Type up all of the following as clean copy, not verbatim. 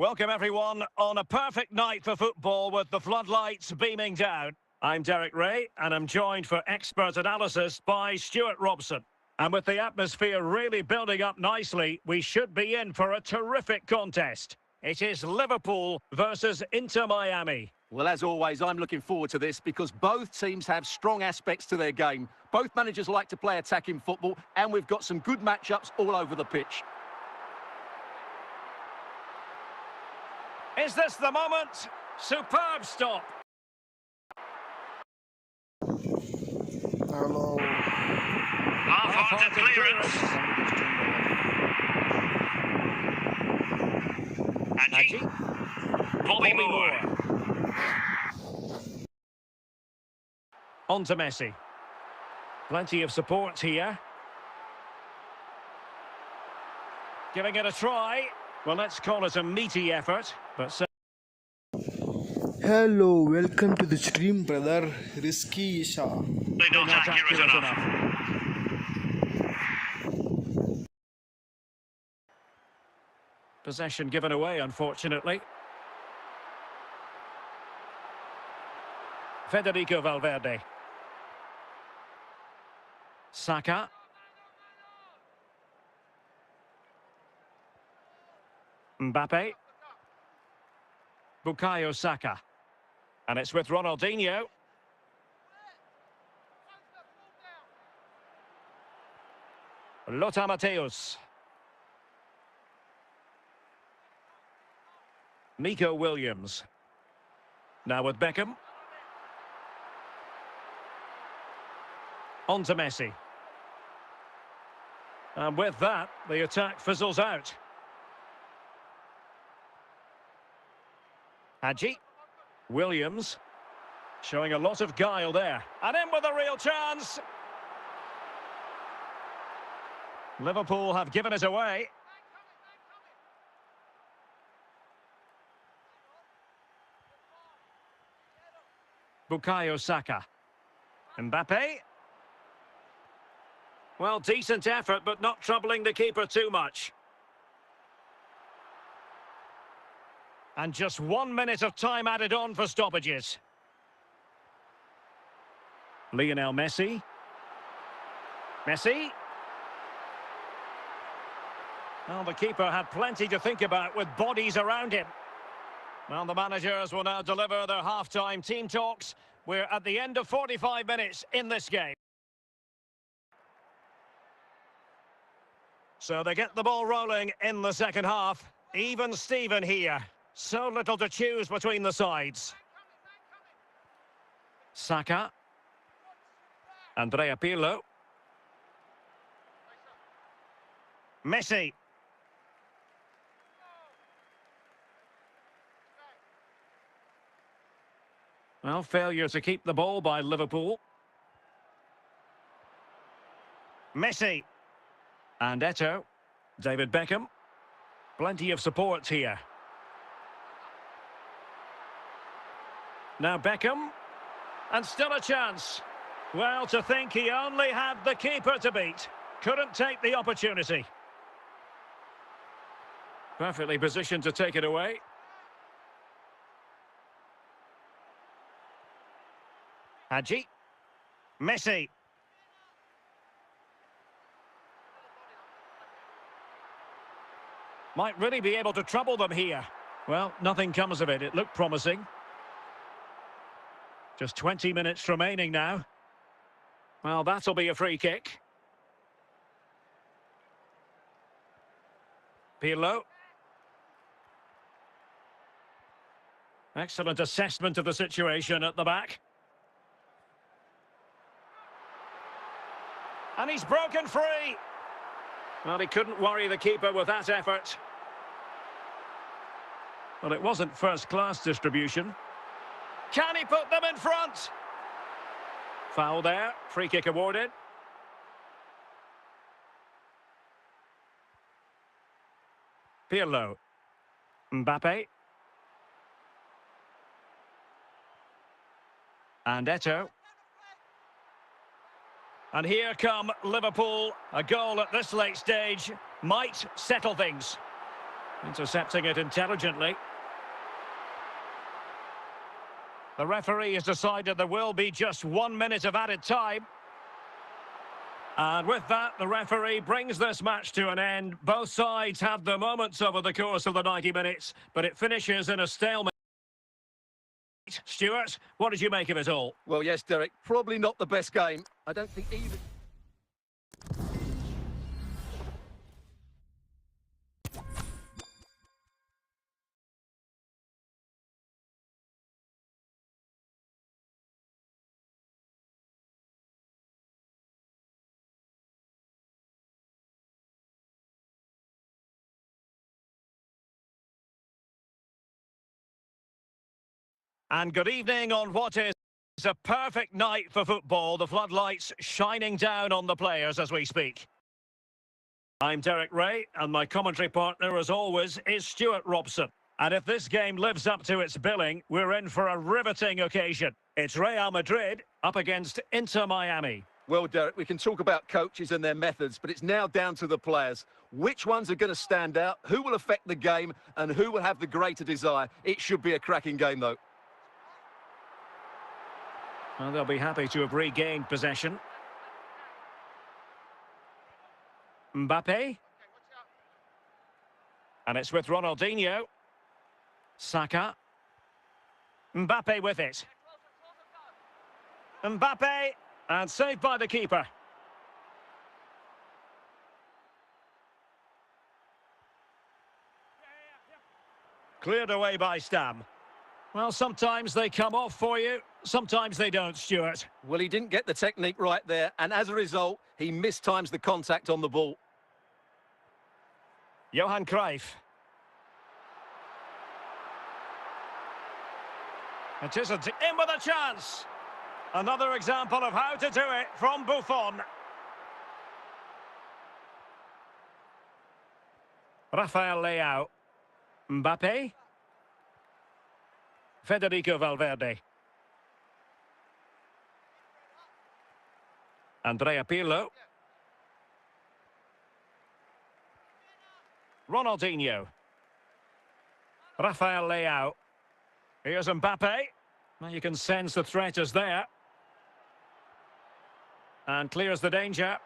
Welcome everyone on a perfect night for football with the floodlights beaming down. I'm Derek Ray and I'm joined for expert analysis by Stuart Robson. And with the atmosphere really building up nicely, we should be in for a terrific contest. It is Liverpool versus Inter Miami. Well, as always, I'm looking forward to this because both teams have strong aspects to their game. Both managers like to play attacking football, and we've got some good matchups all over the pitch. Is this the moment? Superb stop. Hello. Half-hearted clearance. Hadji. Bobby Moore. On to Messi. Plenty of support here. Giving it a try. Well, let's call it a meaty effort, but Hello, welcome to the stream, brother. Risky Isha. not accurate enough. Possession given away, unfortunately. Federico Valverde. Saka. Mbappe. Bukayo Saka. And it's with Ronaldinho. Lothar Matthäus. Nico Williams. Now with Beckham. On to Messi. And with that, the attack fizzles out. Hadji. Williams. Showing a lot of guile there. And in with a real chance. Liverpool have given it away. Bukayo Saka. Mbappe. Well, decent effort, but not troubling the keeper too much. And just 1 minute of time added on for stoppages. Lionel Messi. Messi. Well, the keeper had plenty to think about with bodies around him. Well, the managers will now deliver their half-time team talks. We're at the end of 45 minutes in this game. So they get the ball rolling in the second half. Even Steven here. So little to choose between the sides. Saka. Andrea Pirlo. Messi. Well, failure to keep the ball by Liverpool. Messi. And Eto'o. David Beckham. Plenty of support here. Now Beckham. And still a chance. Well, to think he only had the keeper to beat. Couldn't take the opportunity. Perfectly positioned to take it away. Hadji. Messi. Might really be able to trouble them here. Well, nothing comes of it. It looked promising. Just 20 minutes remaining now. Well, that'll be a free kick. Pirlo. Excellent assessment of the situation at the back. And he's broken free. Well, he couldn't worry the keeper with that effort. Well, it wasn't first-class distribution. Can he put them in front? Foul there. Free kick awarded. Pirlo. Mbappe. And Eto'o. And here come Liverpool. A goal at this late stage might settle things. Intercepting it intelligently. The referee has decided there will be just 1 minute of added time. And with that, the referee brings this match to an end. Both sides had their moments over the course of the 90 minutes, but it finishes in a stalemate. Stuart, what did you make of it all? Well, yes, Derek, probably not the best game. I don't think even... And good evening on what is a perfect night for football. The floodlights shining down on the players as we speak. I'm Derek Ray, and my commentary partner, as always, is Stuart Robson. And if this game lives up to its billing, we're in for a riveting occasion. It's Real Madrid up against Inter Miami. Well, Derek, we can talk about coaches and their methods, but it's now down to the players. Which ones are going to stand out, who will affect the game, and who will have the greater desire? It should be a cracking game, though. Well, they'll be happy to have regained possession. Mbappe. And it's with Ronaldinho. Saka. Mbappe with it. Mbappe. And saved by the keeper. Cleared away by Stam. Well, sometimes they come off for you, sometimes they don't, Stuart. Well, he didn't get the technique right there, and as a result, he mistimes the contact on the ball. Johan Cruyff. It isn't in with a chance. Another example of how to do it from Buffon. Rafael Leao. Mbappe. Federico Valverde. Andrea Pirlo. Ronaldinho. Rafael Leao. Here's Mbappe. Well, you can sense the threat is there. And clears the danger.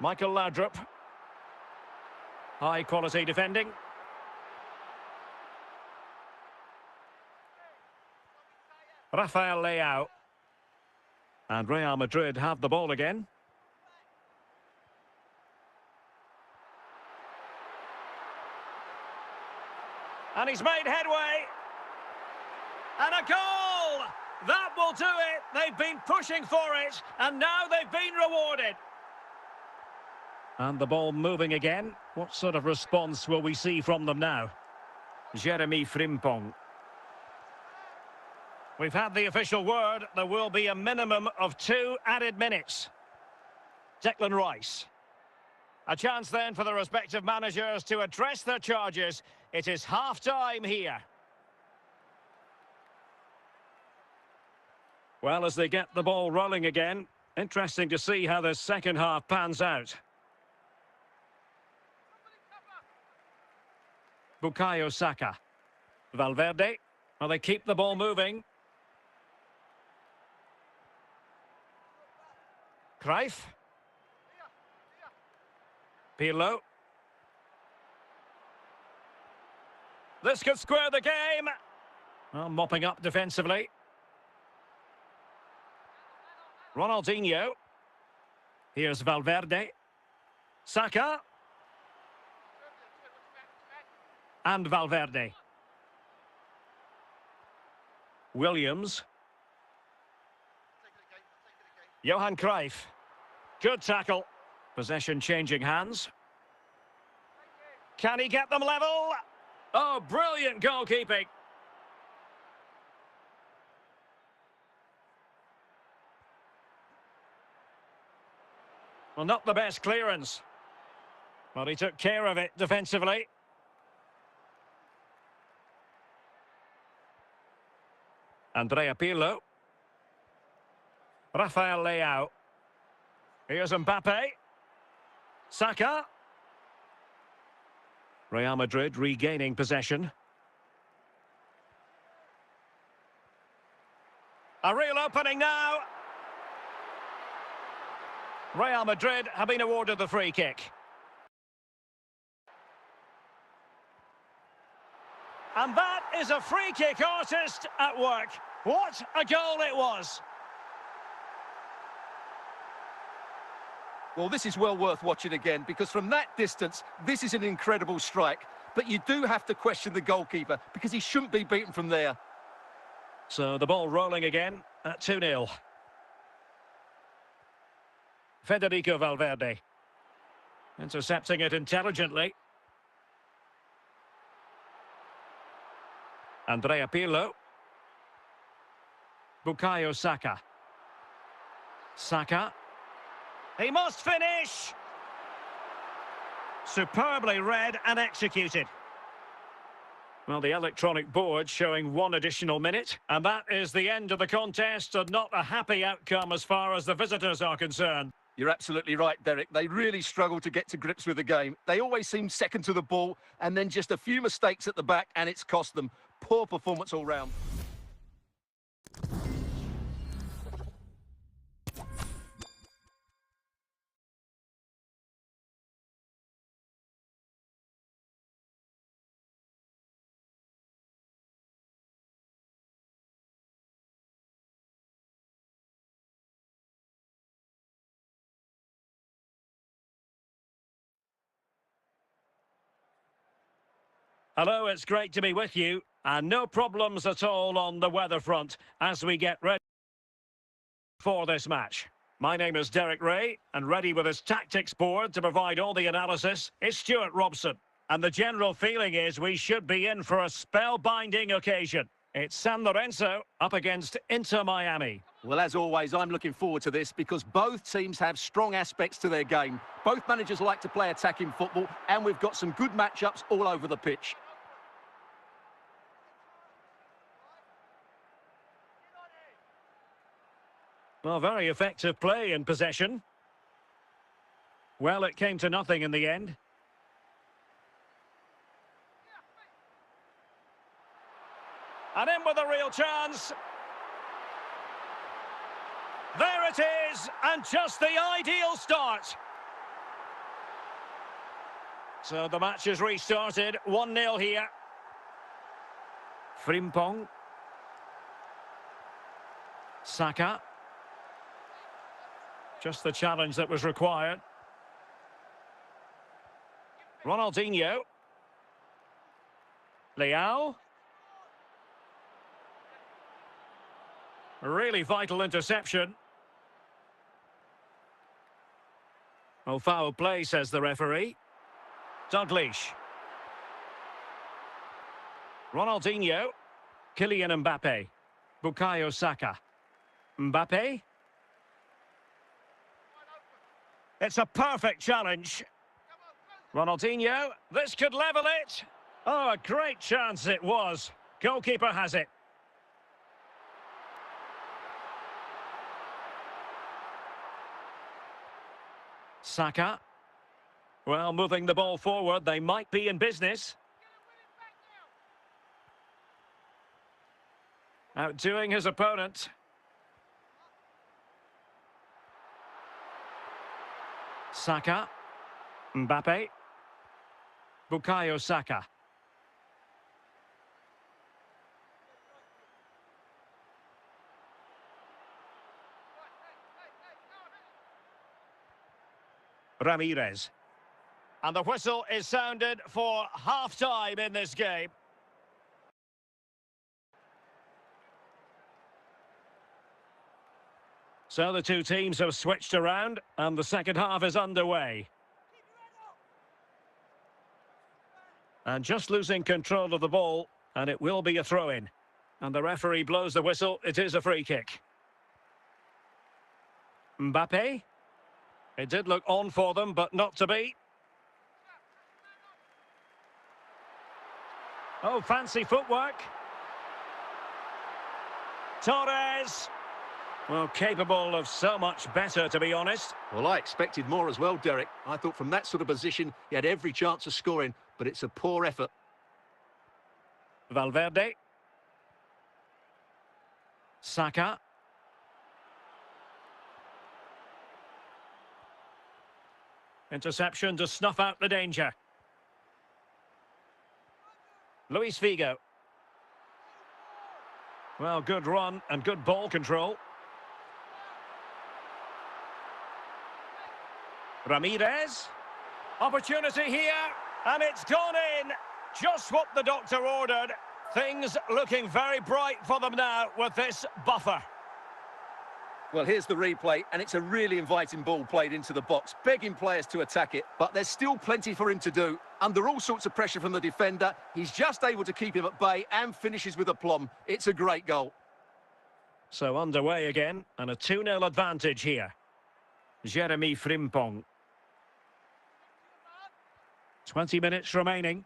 Michael Laudrup. High quality defending. Rafael Leao. And Real Madrid have the ball again. And he's made headway. And a goal! That will do it. They've been pushing for it, and now they've been rewarded. And the ball moving again. What sort of response will we see from them now? Jeremy Frimpong. We've had the official word. There will be a minimum of 2 added minutes. Declan Rice. A chance then for the respective managers to address their charges. It is half-time here. Well, as they get the ball rolling again, interesting to see how this second half pans out. Bukayo Saka. Valverde. Well, they keep the ball moving. Cruyff. Pirlo. This could square the game. Well, mopping up defensively. Ronaldinho. Here's Valverde. Saka. And Valverde. Williams. Johan Cruyff. Good tackle. Possession changing hands. Can he get them level? Oh, brilliant goalkeeping. Well, not the best clearance. Well, he took care of it defensively. Andrea Pirlo. Rafael Leao. Here's Mbappe. Saka. Real Madrid regaining possession. A real opening now. Real Madrid have been awarded the free kick. And that is a free kick artist at work. What a goal it was. Well, this is well worth watching again, because from that distance, this is an incredible strike. But you do have to question the goalkeeper, because he shouldn't be beaten from there. So the ball rolling again at 2-0. Federico Valverde. Intercepting it intelligently. Andrea Pirlo. Bukayo Saka. Saka. He must finish! Superbly read and executed. Well, the electronic board showing 1 additional minute, and that is the end of the contest, and not a happy outcome as far as the visitors are concerned. You're absolutely right, Derek. They really struggle to get to grips with the game. They always seem second to the ball, and then just a few mistakes at the back, and it's cost them. Poor performance all round. Hello, it's great to be with you, and no problems at all on the weather front as we get ready for this match. My name is Derek Ray, and ready with his tactics board to provide all the analysis is Stuart Robson. And the general feeling is we should be in for a spellbinding occasion. It's San Lorenzo up against Inter Miami. Well, as always, I'm looking forward to this because both teams have strong aspects to their game. Both managers like to play attacking football, and we've got some good matchups all over the pitch. Well, very effective play in possession. Well, it came to nothing in the end. And in with a real chance. There it is, and just the ideal start. So the match is restarted, 1-0 here. Frimpong. Saka. Just the challenge that was required. Ronaldinho. Leao. A really vital interception. Oh, foul play, says the referee. Dalglish. Ronaldinho. Kylian Mbappe. Bukayo Saka. Mbappe. It's a perfect challenge. Ronaldinho, this could level it. Oh, a great chance it was. Goalkeeper has it. Saka. Well, moving the ball forward, they might be in business. Outdoing his opponent. Saka. Mbappe. Bukayo Saka. Ramirez. And the whistle is sounded for half-time in this game. So the two teams have switched around, and the second half is underway. And just losing control of the ball, and it will be a throw-in. And the referee blows the whistle, it is a free kick. Mbappe. It did look on for them, but not to be. Oh, fancy footwork. Torres. Well, capable of so much better, to be honest. Well, I expected more as well, Derek. I thought from that sort of position, he had every chance of scoring, but it's a poor effort. Valverde. Saka. Interception to snuff out the danger. Luis Figo. Well, good run and good ball control. Ramirez. Opportunity here, and it's gone in. Just what the doctor ordered. Things looking very bright for them now with this buffer. Well, here's the replay, and it's a really inviting ball played into the box, begging players to attack it, but there's still plenty for him to do. Under all sorts of pressure from the defender, he's just able to keep him at bay and finishes with aplomb. It's a great goal. So underway again, and a 2-0 advantage here. Jeremy Frimpong. 20 minutes remaining.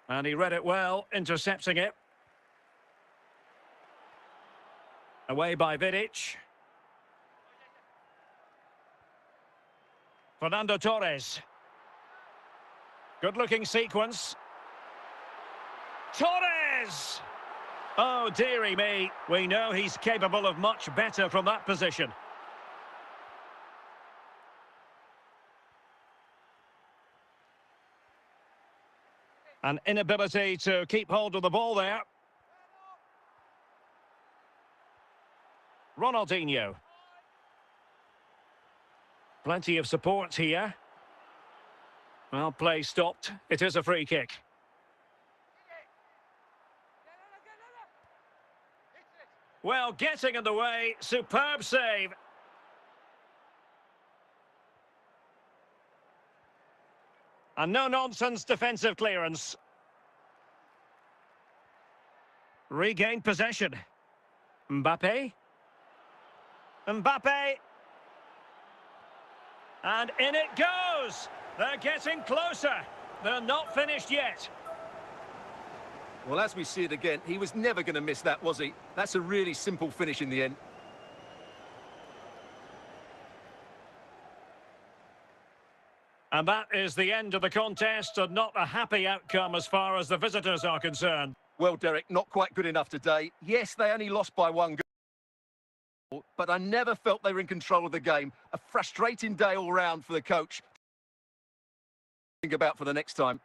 And he read it well, intercepting it. Away by Vidic. Fernando Torres. Good-looking sequence. Torres! Oh, dearie me. We know he's capable of much better from that position. An inability to keep hold of the ball there. Ronaldinho. Plenty of support here. Well, play stopped. It is a free kick. Well, getting in the way. Superb save. And no-nonsense defensive clearance. Regained possession. Mbappe. Mbappe. And in it goes. They're getting closer. They're not finished yet. Well, as we see it again, he was never going to miss that, was he? That's a really simple finish in the end. And that is the end of the contest, and not a happy outcome as far as the visitors are concerned. Well, Derek, not quite good enough today. Yes, they only lost by 1 goal, but I never felt they were in control of the game. A frustrating day all round for the coach. Think about for the next time.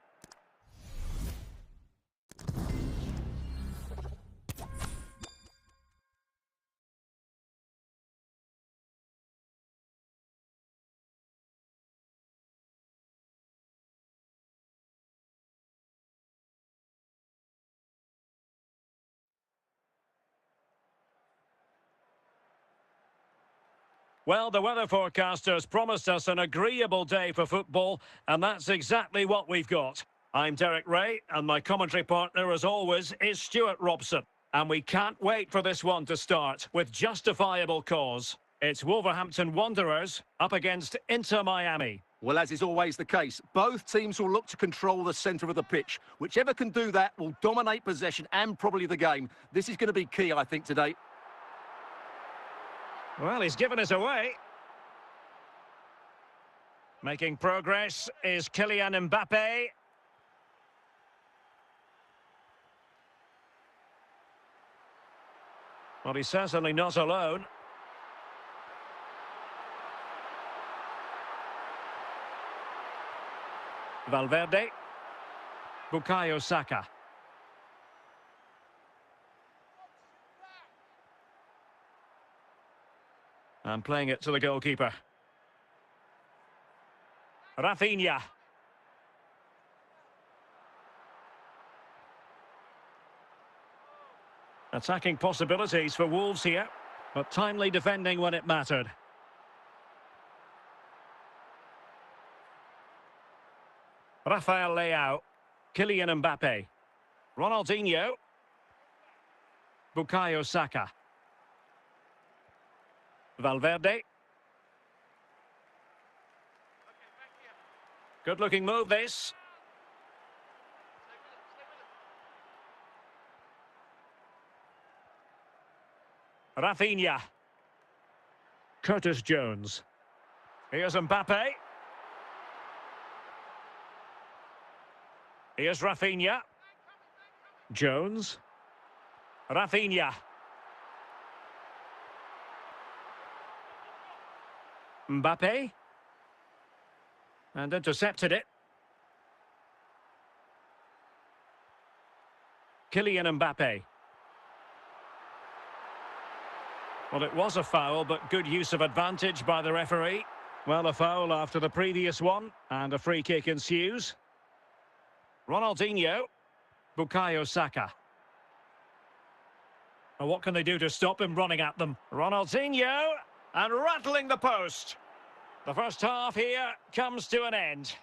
Well, the weather forecasters promised us an agreeable day for football, and that's exactly what we've got. I'm Derek Ray, and my commentary partner, as always, is Stuart Robson. And we can't wait for this one to start, with justifiable cause. It's Wolverhampton Wanderers up against Inter Miami. Well, as is always the case, both teams will look to control the centre of the pitch. Whichever can do that will dominate possession and probably the game. This is going to be key, I think, today. Well, he's given us away. Making progress is Kylian Mbappe. Well, he's certainly not alone. Valverde. Bukayo Saka. And playing it to the goalkeeper. Rafinha. Attacking possibilities for Wolves here, but timely defending when it mattered. Rafael Leao. Kylian Mbappe. Ronaldinho. Bukayo Saka. Valverde. Good-looking move, this. Rafinha. Curtis Jones. Here's Mbappe. Here's Rafinha. Jones. Rafinha. Mbappe. And intercepted it. Kylian Mbappe. Well, it was a foul, but good use of advantage by the referee. Well, a foul after the previous one, and a free kick ensues. Ronaldinho. Bukayo Saka. Well, what can they do to stop him running at them? Ronaldinho, and rattling the post. The first half here comes to an end.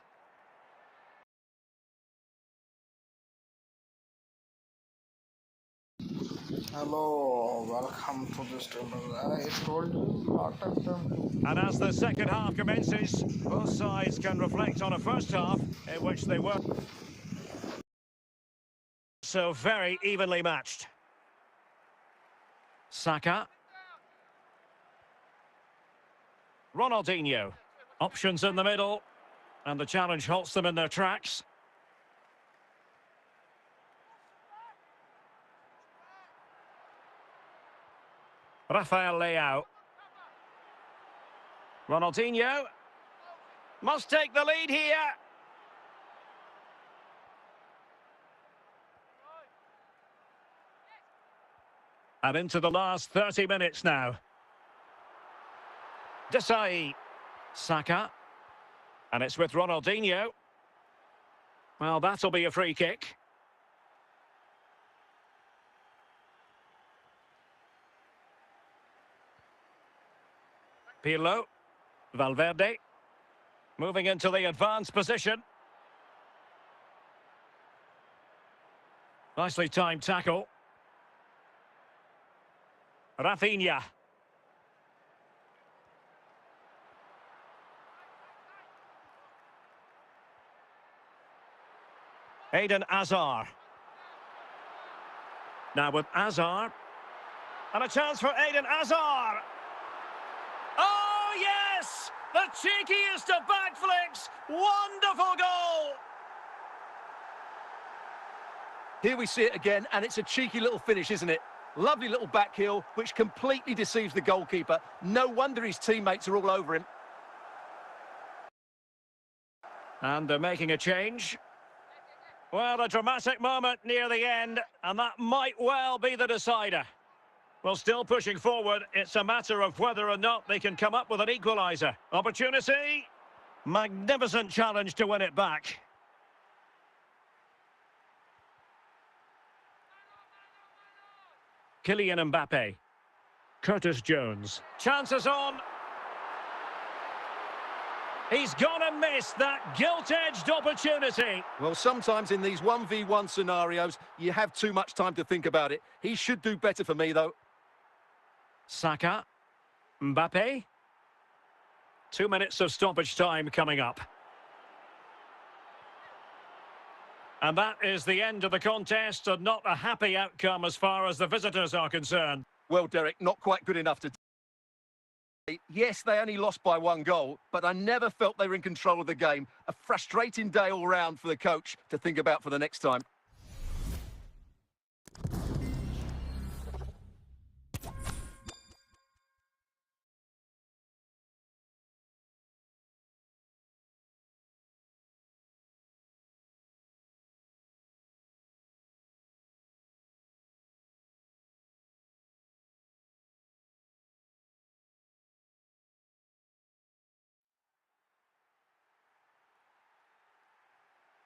Hello, welcome to the stream, brother. I told you lot of them. And as the second half commences, both sides can reflect on a first half in which they were so very evenly matched. Saka. Ronaldinho. Options in the middle. And the challenge halts them in their tracks. Rafael Leao. Ronaldinho. Must take the lead here. And into the last 30 minutes now. Desai. Saka. And it's with Ronaldinho. Well, that'll be a free kick. Pirlo. Valverde. Moving into the advanced position. Nicely timed tackle. Rafinha. Eden Hazard. Now with Hazard. And a chance for Eden Hazard. Oh, yes! The cheekiest of backflips. Wonderful goal! Here we see it again, and it's a cheeky little finish, isn't it? Lovely little back heel, which completely deceives the goalkeeper. No wonder his teammates are all over him. And they're making a change. Well, a dramatic moment near the end, and that might well be the decider. Well, still pushing forward, it's a matter of whether or not they can come up with an equaliser. Opportunity. Magnificent challenge to win it back. Kylian Mbappe. Curtis Jones. Chances on. He's gonna miss that gilt-edged opportunity. Well, sometimes in these 1v1 scenarios, you have too much time to think about it. He should do better for me, though. Saka. Mbappe. 2 minutes of stoppage time coming up. And that is the end of the contest, and not a happy outcome as far as the visitors are concerned. Well, Derek, not quite good enough to... Yes, they only lost by 1 goal, but I never felt they were in control of the game. A frustrating day all round for the coach to think about for the next time.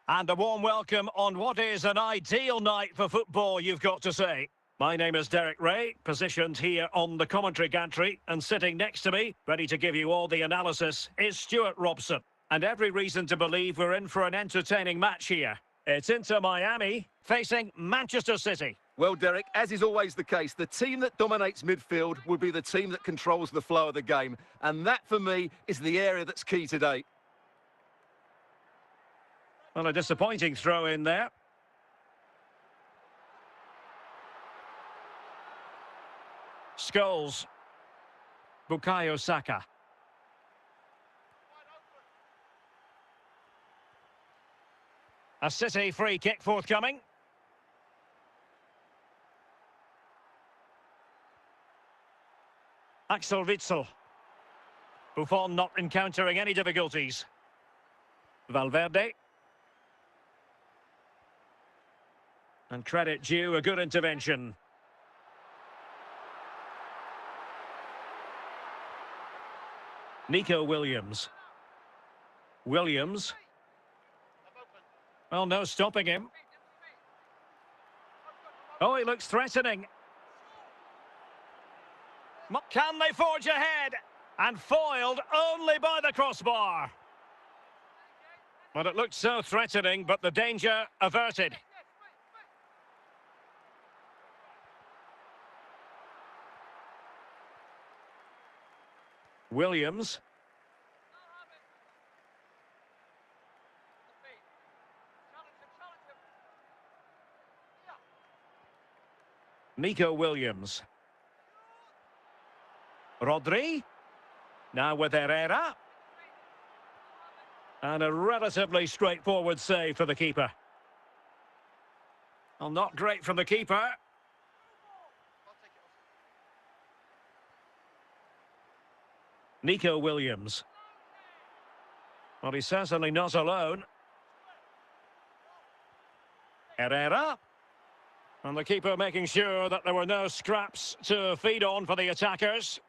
And a warm welcome on what is an ideal night for football, you've got to say. My name is Derek Ray, positioned here on the commentary gantry, and sitting next to me, ready to give you all the analysis, is Stuart Robson. And every reason to believe we're in for an entertaining match here. It's Inter Miami facing Manchester City. Well, Derek, as is always the case, the team that dominates midfield will be the team that controls the flow of the game. And that, for me, is the area that's key today. Well, a disappointing throw in there. Scholes. Bukayo Saka. A City free kick forthcoming. Axel Witsel. Buffon not encountering any difficulties. Valverde. And credit due, a good intervention. Nico Williams. Williams. Well, no stopping him. Oh, he looks threatening. Can they forge ahead? And foiled only by the crossbar. Well, it looked so threatening, but the danger averted. Williams. Nico Williams. Rodri. Now with Herrera. And a relatively straightforward save for the keeper. Well, not great from the keeper. Nico Williams. Well, he's certainly not alone. Herrera. And the keeper making sure that there were no scraps to feed on for the attackers.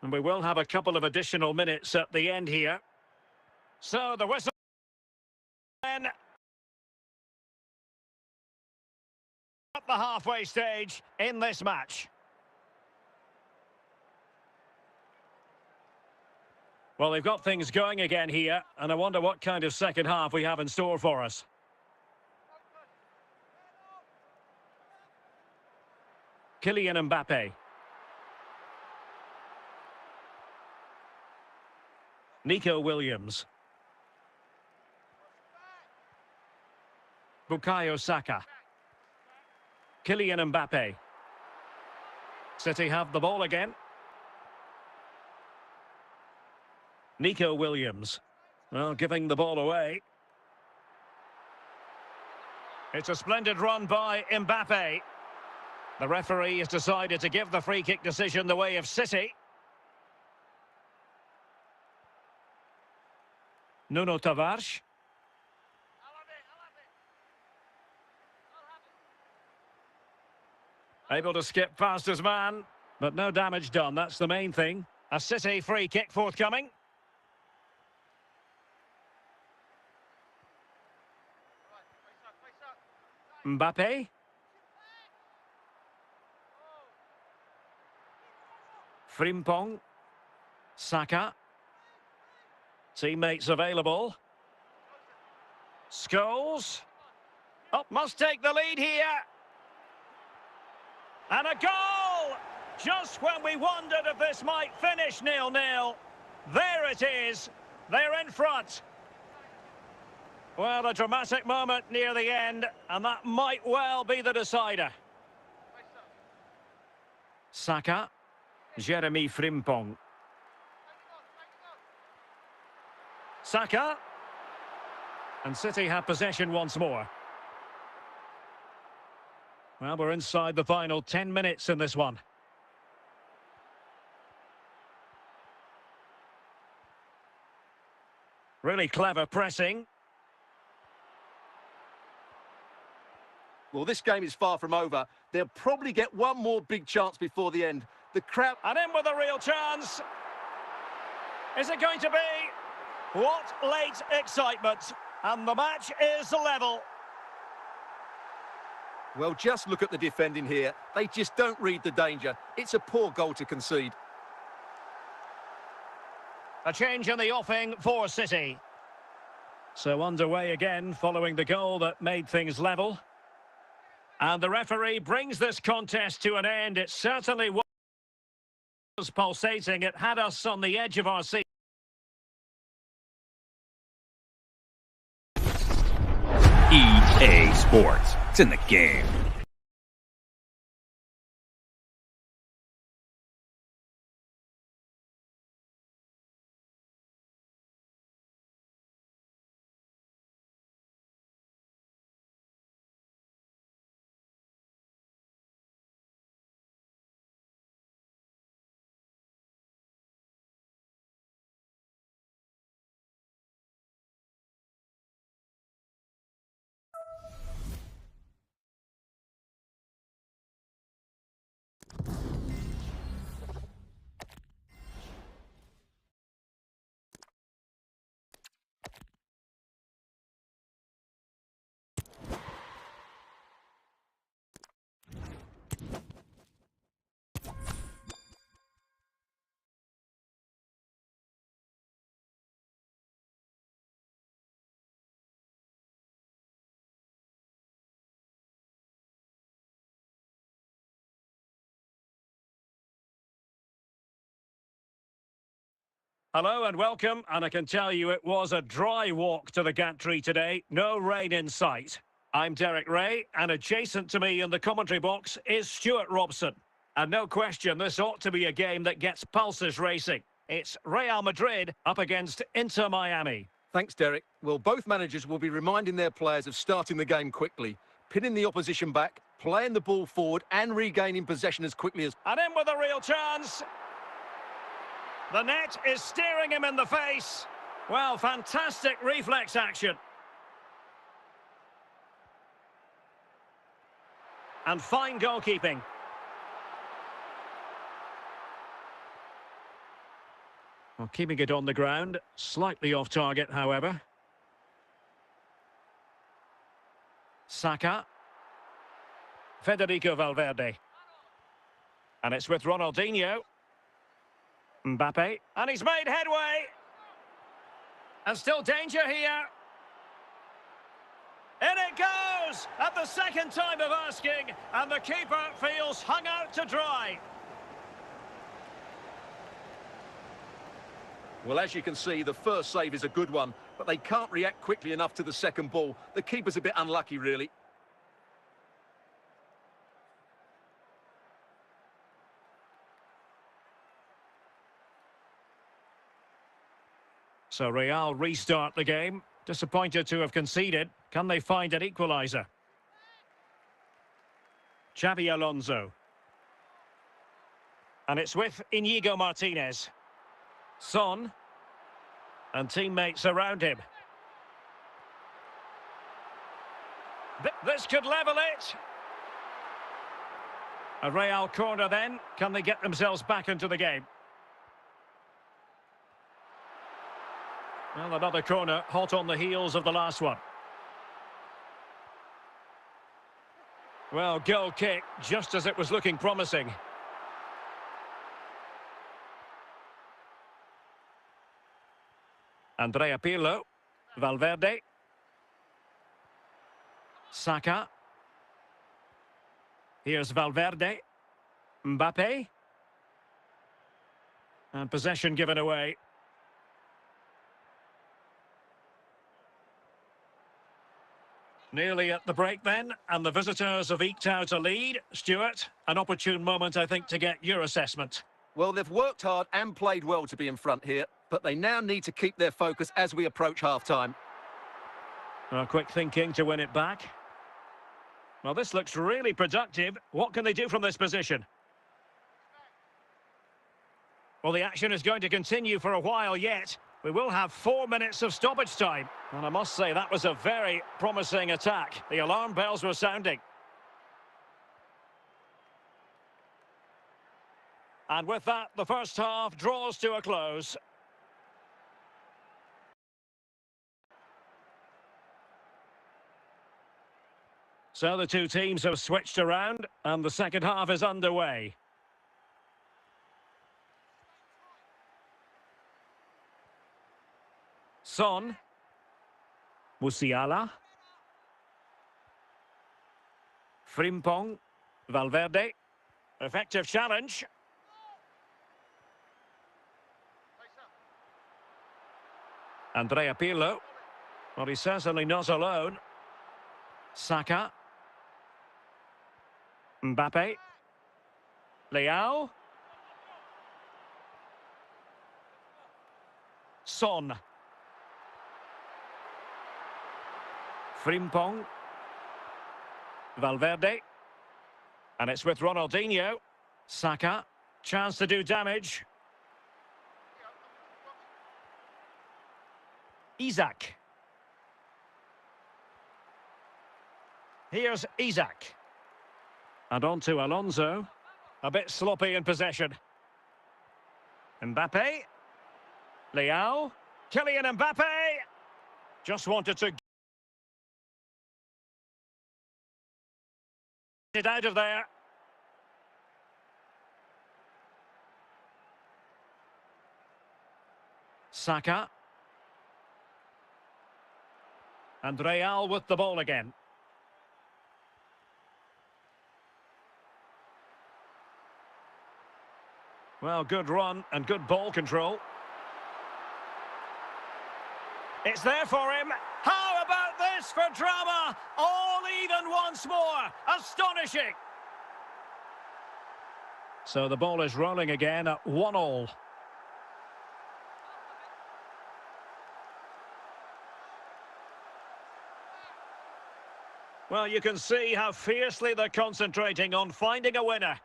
And we will have a couple of additional minutes at the end here. So the whistle then at the halfway stage in this match. Well, they've got things going again here, and I wonder what kind of second half we have in store for us. Kylian Mbappe. Nico Williams. Bukayo Saka. Kylian Mbappe. City have the ball again. Nico Williams. Well, giving the ball away. It's a splendid run by Mbappe. The referee has decided to give the free kick decision the way of City. Nuno Tavares. Able to skip past his man, but no damage done, that's the main thing. A City free kick forthcoming. Mbappe. Frimpong. Saka. Teammates available. Scholes. Oh, must take the lead here. And a goal! Just when we wondered if this might finish 0-0. There it is. They're in front. Well, a dramatic moment near the end, and that might well be the decider. Saka. Jeremy Frimpong. Saka. And City have possession once more. Well, we're inside the final 10 minutes in this one. Really clever pressing. Well, this game is far from over. They'll probably get one more big chance before the end. The crowd... And in with a real chance. Is it going to be? What late excitement. And the match is level. Well, just look at the defending here. They just don't read the danger. It's a poor goal to concede. A change in the offing for City. So underway again following the goal that made things level. And the referee brings this contest to an end. It certainly was pulsating. It had us on the edge of our seat. EA Sports. It's in the game. Hello and welcome, and I can tell you it was a dry walk to the gantry today, no rain in sight. I'm Derek Ray, and adjacent to me in the commentary box is Stuart Robson. And no question, this ought to be a game that gets pulses racing. It's Real Madrid up against Inter Miami. Thanks, Derek. Well, both managers will be reminding their players of starting the game quickly, pinning the opposition back, playing the ball forward and regaining possession as quickly as... And in with a real chance. The net is staring him in the face. Well, fantastic reflex action. And fine goalkeeping. Well, keeping it on the ground, slightly off target, however. Saka. Federico Valverde. And it's with Ronaldinho. Mbappe. And he's made headway. And still danger here. In it goes! At the second time of asking. And the keeper feels hung out to dry. Well, as you can see, the first save is a good one, but they can't react quickly enough to the second ball. The keeper's a bit unlucky, really. So Real restart the game. Disappointed to have conceded. Can they find an equaliser? Xabi Alonso. And it's with Inigo Martinez. Son. And teammates around him. This could level it. A Real corner then. Can they get themselves back into the game? Well, another corner, hot on the heels of the last one. Well, goal kick, just as it was looking promising. Andrea Pirlo. Valverde. Saka. Here's Valverde. Mbappe. And possession given away. Nearly at the break then, and the visitors have eked out a lead. Stuart, an opportune moment, I think, to get your assessment. Well, they've worked hard and played well to be in front here, but they now need to keep their focus as we approach half-time. Quick thinking to win it back. Well, this looks really productive. What can they do from this position? Well, the action is going to continue for a while yet. We will have 4 minutes of stoppage time. And I must say, that was a very promising attack. The alarm bells were sounding. And with that, the first half draws to a close. So the two teams have switched around, and the second half is underway. Son. Musiala. Frimpong. Valverde. Effective challenge. Andrea Pirlo. Well, he's certainly not alone. Saka. Mbappe. Leao. Son. Frimpong. Valverde. And it's with Ronaldinho. Saka. Chance to do damage. Isak. Here's Isak. And on to Alonso. A bit sloppy in possession. Mbappe. Leao. Kylian Mbappe. Just wanted to get it out of there. Saka. And Real with the ball again. Well, good run and good ball control. It's there for him. How about this for drama? All even once more. Astonishing. So the ball is rolling again at 1-1. Well, you can see how fiercely they're concentrating on finding a winner.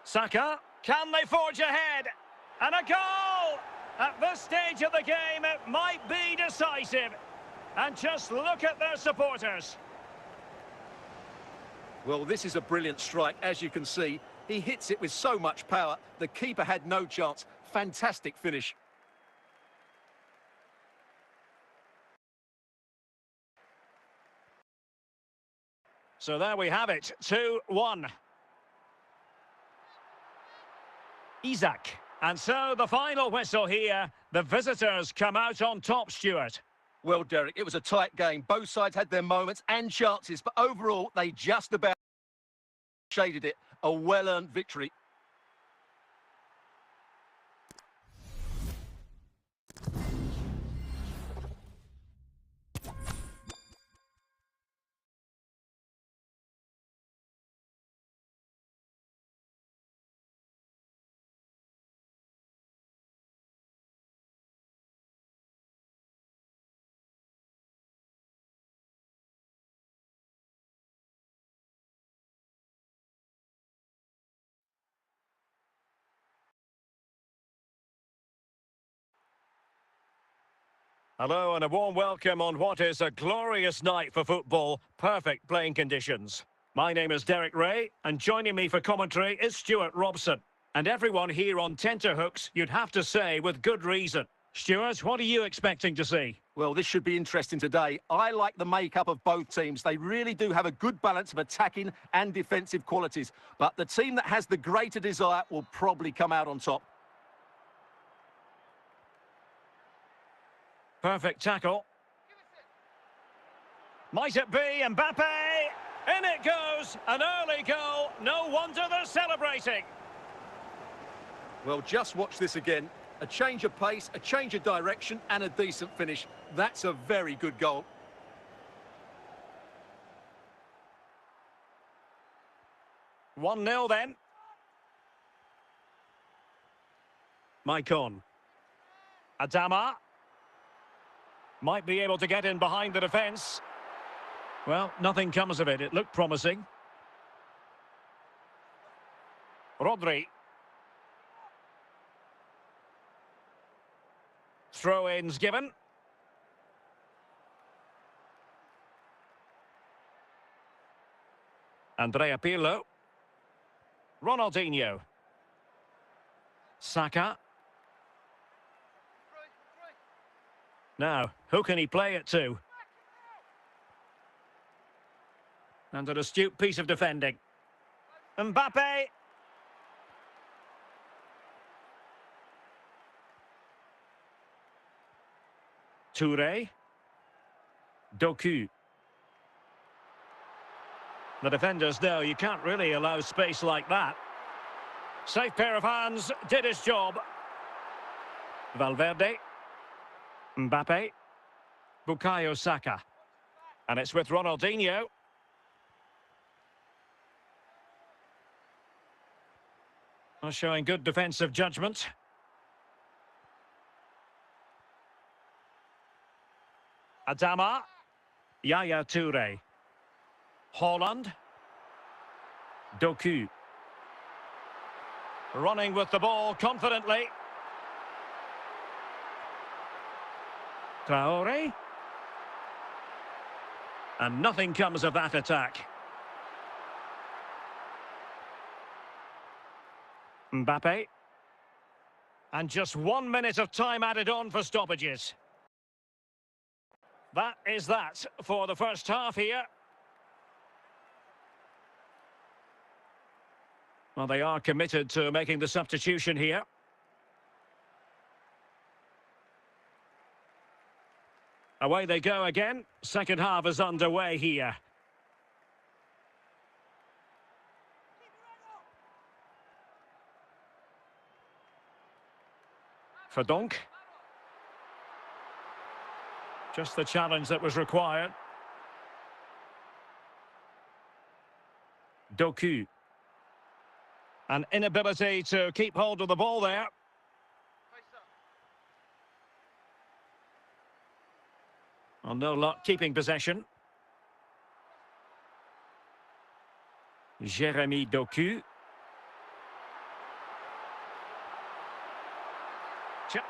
Saka, can they forge ahead? And a goal! At this stage of the game, it might be decisive. And just look at their supporters. Well, this is a brilliant strike, as you can see. He hits it with so much power. The keeper had no chance. Fantastic finish. So there we have it, 2-1. Isak. And so the final whistle here. The visitors come out on top, Stuart. Well, Derek, it was a tight game. Both sides had their moments and chances, but overall, they just about shaded it. A well-earned victory. Hello and a warm welcome on what is a glorious night for football. Perfect playing conditions. My name is Derek Ray, and joining me for commentary is Stuart Robson. And everyone here on tenterhooks, you'd have to say, with good reason. Stuart, what are you expecting to see? Well, this should be interesting today. I like the makeup of both teams. They really do have a good balance of attacking and defensive qualities. But the team that has the greater desire will probably come out on top. Perfect tackle. Might it be Mbappe? In it goes, an early goal. No wonder they're celebrating. Well, just watch this again. A change of pace, a change of direction, and a decent finish. That's a very good goal. One 0 then. Maicon. Adama. Might be able to get in behind the defence. Well, nothing comes of it. It looked promising. Rodri. Throw-ins given. Andrea Pirlo. Ronaldinho. Saka. Now, who can he play it to? And an astute piece of defending. Mbappe. Touré. Doku. The defenders know you can't really allow space like that. Safe pair of hands, did his job. Valverde. Mbappe. Bukayo Saka. And it's with Ronaldinho. Showing good defensive judgment. Adama. Yaya Touré. Haaland. Doku. Running with the ball confidently. Traore. And nothing comes of that attack. Mbappe. And just 1 minute of time added on for stoppages. That is that for the first half here. Well, they are committed to making the substitution here. Away they go again. Second half is underway here. Verdonk. Just the challenge that was required. Doku. An inability to keep hold of the ball there. Well, no luck keeping possession. Jeremy Doku.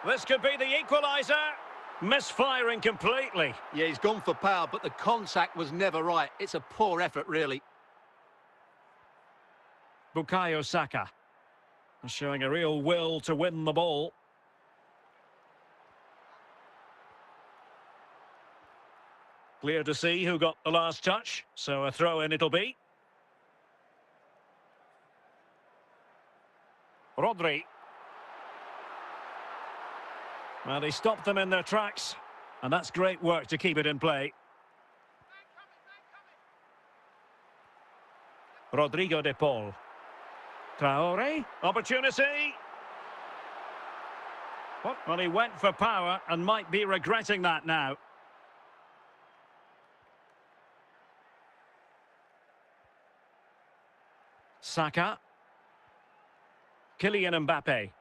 This could be the equaliser. Misfiring completely. Yeah, he's gone for power, but the contact was never right. It's a poor effort, really. Bukayo Saka. Showing a real will to win the ball. Clear to see who got the last touch, so a throw-in it'll be. Rodri. Well, he stopped them in their tracks, and that's great work to keep it in play. Rodrigo de Paul. Traore. Opportunity. Well, he went for power and might be regretting that now. Saka. Kylian Mbappe.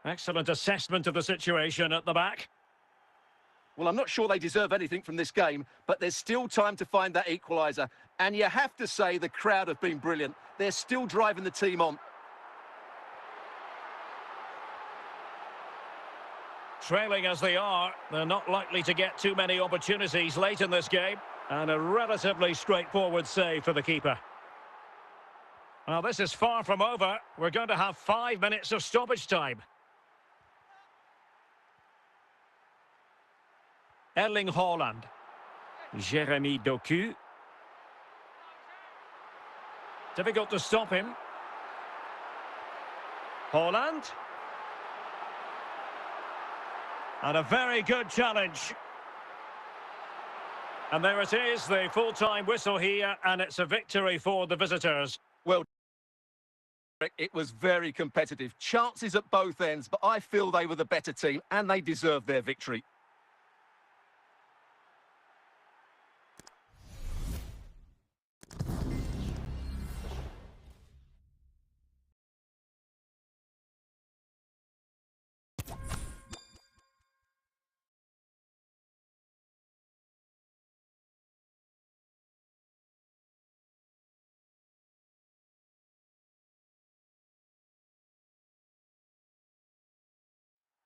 Excellent assessment of the situation at the back. Well, I'm not sure they deserve anything from this game, but there's still time to find that equaliser. And you have to say the crowd have been brilliant. They're still driving the team on. Trailing as they are, they're not likely to get too many opportunities late in this game. And a relatively straightforward save for the keeper. Well, this is far from over. We're going to have 5 minutes of stoppage time. Erling Haaland. Jeremy Doku. Difficult to stop him. Haaland. And a very good challenge. And there it is, the full-time whistle here, and it's a victory for the visitors. Well, it was very competitive. Chances at both ends, but I feel they were the better team, and they deserved their victory.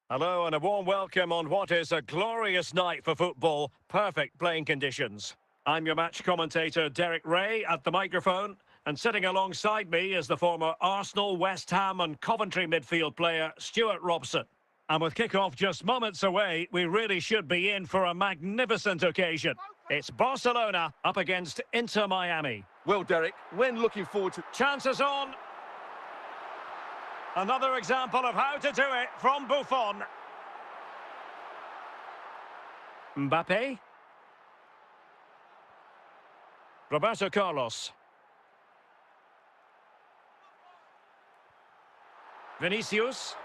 Hello and a warm welcome on what is a glorious night for football. Perfect playing conditions. I'm your match commentator Derek Ray at the microphone, and sitting alongside me is the former Arsenal, West Ham and Coventry midfield player Stuart Robson. And with kick-off just moments away, we really should be in for a magnificent occasion. It's Barcelona up against Inter Miami. Well, Derek, when looking forward to... Chances on. Another example of how to do it from Buffon. Mbappe. Roberto Carlos. Vinicius.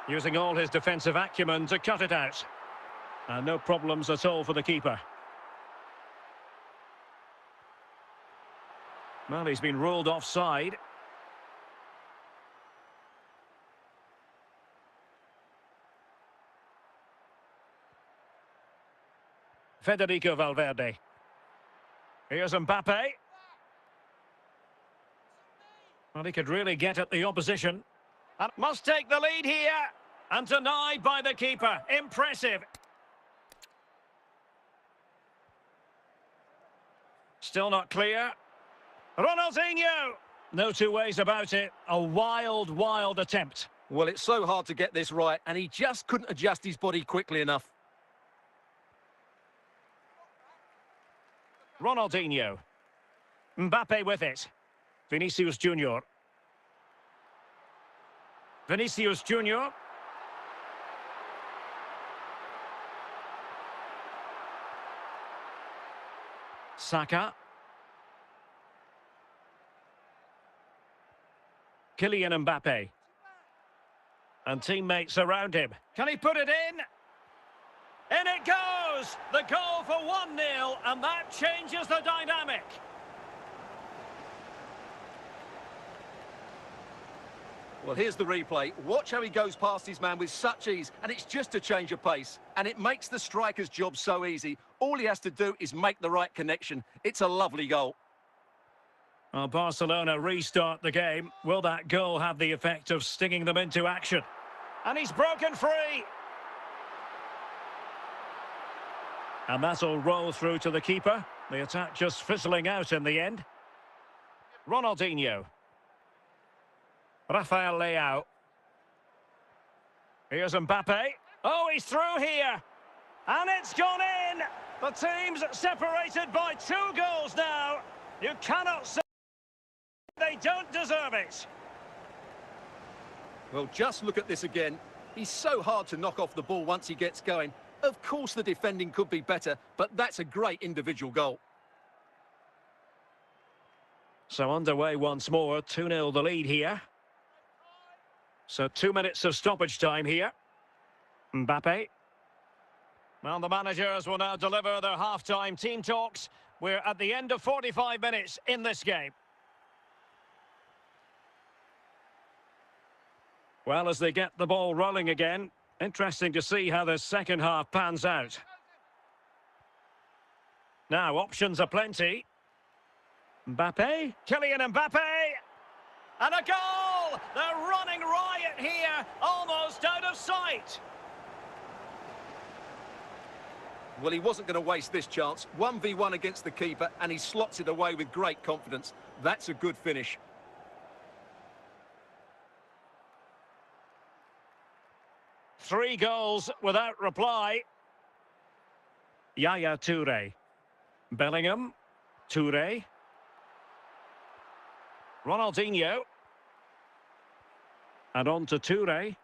Using all his defensive acumen to cut it out. And no problems at all for the keeper. Well, he's been ruled offside. Federico Valverde. Here's Mbappe. Well, he could really get at the opposition. And must take the lead here. And denied by the keeper. Impressive. Still not clear. Ronaldinho! No two ways about it. A wild, wild attempt. Well, it's so hard to get this right, and he just couldn't adjust his body quickly enough. Ronaldinho. Mbappe with it. Vinicius Junior. Vinicius Junior. Saka. Kylian Mbappe. And teammates around him. Can he put it in? In it goes! The goal for 1-0, and that changes the dynamic. Well, here's the replay. Watch how he goes past his man with such ease, and it's just a change of pace. And it makes the striker's job so easy. All he has to do is make the right connection. It's a lovely goal. Well, Barcelona restart the game. Will that goal have the effect of stinging them into action? And he's broken free. And that'll roll through to the keeper. The attack just fizzling out in the end. Ronaldinho. Rafael Leao. Here's Mbappe. Oh, he's through here. And it's gone in. The team's separated by 2 goals now. You cannot say they don't deserve it. Well, just look at this again. He's so hard to knock off the ball once he gets going. Of course the defending could be better, but that's a great individual goal. So underway once more, 2-0 the lead here. So 2 minutes of stoppage time here. Mbappe. Well, the managers will now deliver their half-time team talks. We're at the end of 45 minutes in this game. Well, as they get the ball rolling again, interesting to see how the second half pans out. Now, options are plenty. Mbappe, Kylian Mbappe, and a goal! They're running riot here, almost out of sight. Well, he wasn't going to waste this chance. 1v1 against the keeper, and he slots it away with great confidence. That's a good finish. Three goals without reply. Yaya Touré. Bellingham. Touré. Ronaldinho. And on to Touré.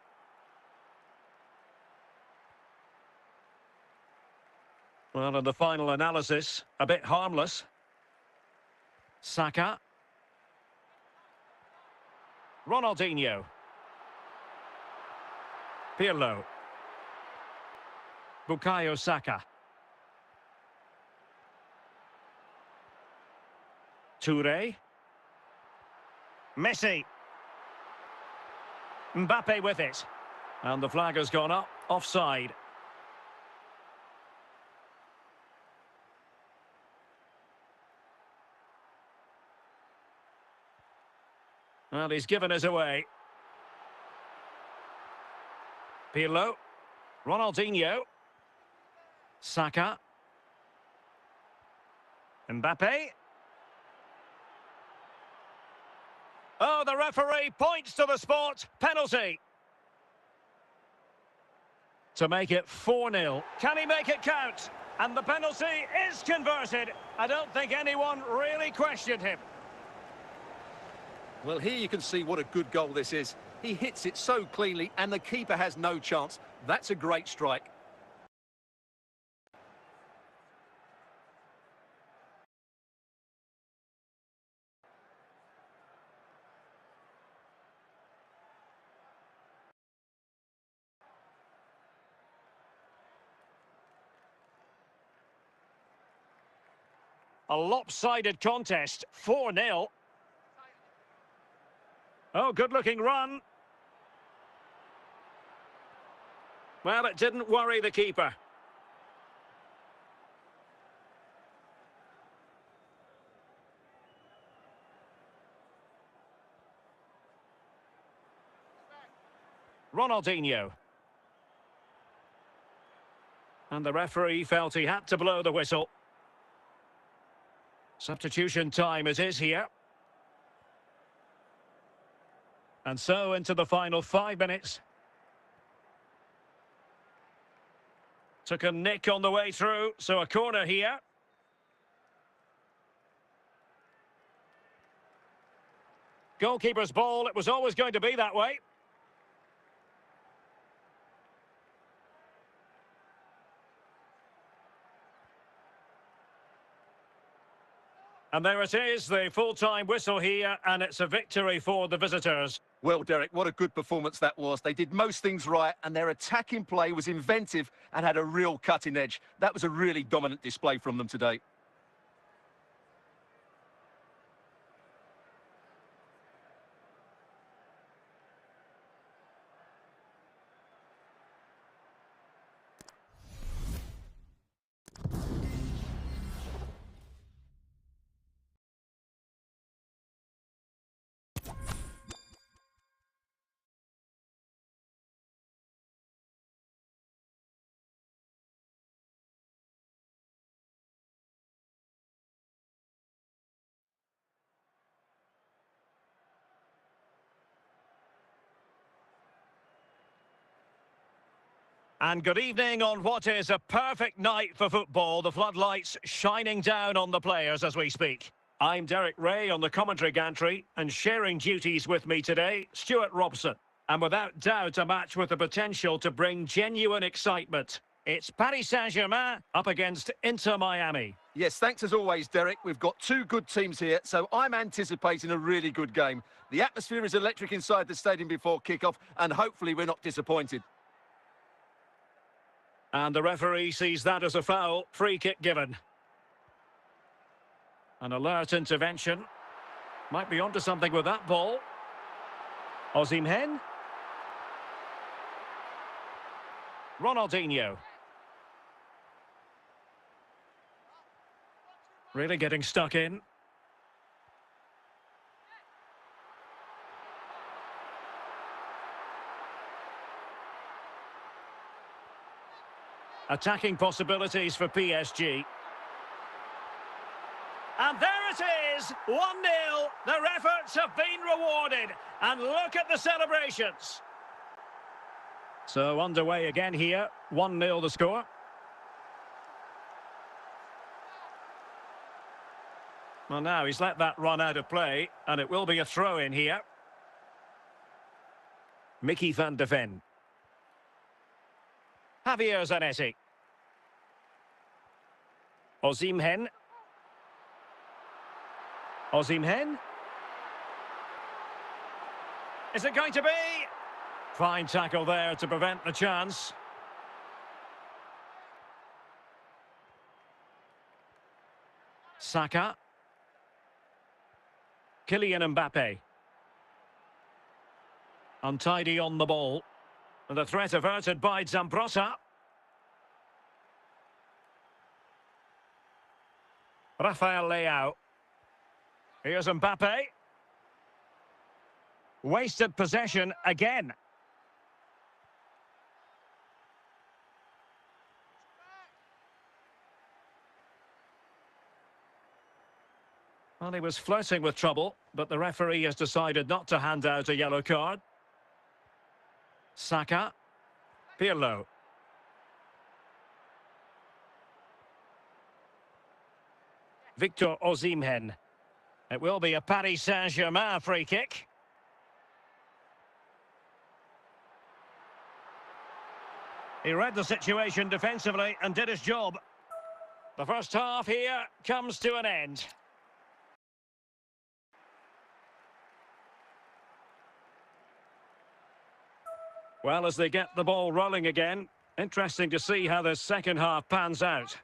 Well, in the final analysis, a bit harmless. Saka. Ronaldinho. Pirlo. Bukayo Saka. Touré. Messi. Mbappe with it. And the flag has gone up, offside. Well, he's given us away. Pirlo. Ronaldinho. Saka. Mbappe. Oh, the referee points to the spot. Penalty. To make it 4-0. Can he make it count? And the penalty is converted. I don't think anyone really questioned him. Well, here you can see what a good goal this is. He hits it so cleanly, and the keeper has no chance. That's a great strike. A lopsided contest, 4-0. Oh, good-looking run. Well, it didn't worry the keeper. Ronaldinho. And the referee felt he had to blow the whistle. Substitution time it is here. And so into the final 5 minutes. Took a nick on the way through, so a corner here. Goalkeeper's ball, it was always going to be that way. And there it is, the full-time whistle here, and it's a victory for the visitors. Well, Derek, what a good performance that was. They did most things right, and their attacking play was inventive and had a real cutting edge. That was a really dominant display from them today. And good evening on what is a perfect night for football. The floodlights shining down on the players as we speak. I'm Derek Ray on the commentary gantry, and sharing duties with me today, Stuart Robson. And without doubt, a match with the potential to bring genuine excitement. It's Paris Saint-Germain up against Inter Miami. Yes, thanks as always, Derek. We've got two good teams here, so I'm anticipating a really good game. The atmosphere is electric inside the stadium before kickoff, and hopefully we're not disappointed. And the referee sees that as a foul. Free kick given. An alert intervention. Might be onto something with that ball. Osimhen. Ronaldinho. Really getting stuck in. Attacking possibilities for PSG. And there it is, 1-0. Their efforts have been rewarded. And look at the celebrations. So underway again here, 1-0 the score. Well, now he's let that run out of play, and it will be a throw-in here. Mickey van de Ven. Javier Zanetti. Osimhen. Osimhen. Is it going to be? Fine tackle there to prevent the chance. Saka. Kylian Mbappe. Untidy on the ball. And the threat averted by Zambrotta. Rafael Leao. Here's Mbappe. Wasted possession again. Well, he was flirting with trouble, but the referee has decided not to hand out a yellow card. Saka. Pirlo. Victor Osimhen. It will be a Paris Saint-Germain free kick. He read the situation defensively and did his job. The first half here comes to an end. Well, as they get the ball rolling again, interesting to see how the second half pans out.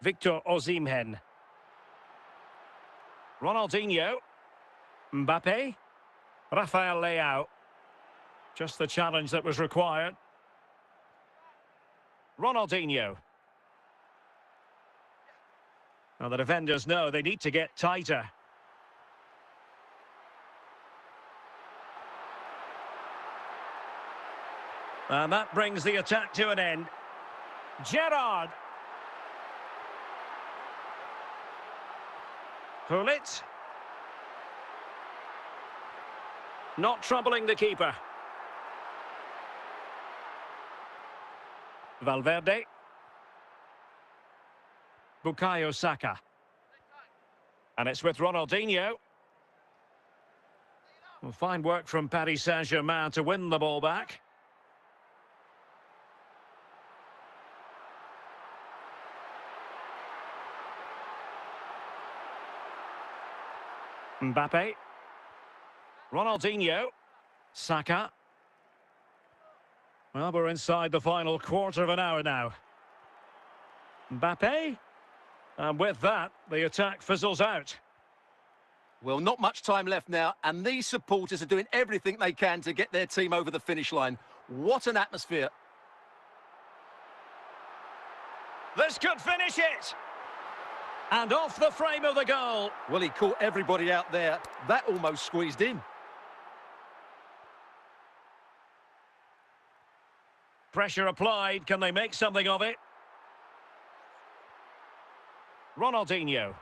Victor Osimhen. Ronaldinho. Mbappe. Rafael Leao. Just the challenge that was required. Ronaldinho. Now the defenders know they need to get tighter. And that brings the attack to an end. Gerrard. Gullit. Not troubling the keeper. Valverde. Bukayo Saka. And it's with Ronaldinho. Well, fine work from Paris Saint-Germain to win the ball back. Mbappe. Ronaldinho. Saka. Well, we're inside the final quarter of an hour now. Mbappe. And with that, the attack fizzles out. Well, not much time left now, and these supporters are doing everything they can to get their team over the finish line. What an atmosphere. This could finish it. And off the frame of the goal. Well, he caught everybody out there. That almost squeezed in. Pressure applied. Can they make something of it? Ronaldinho.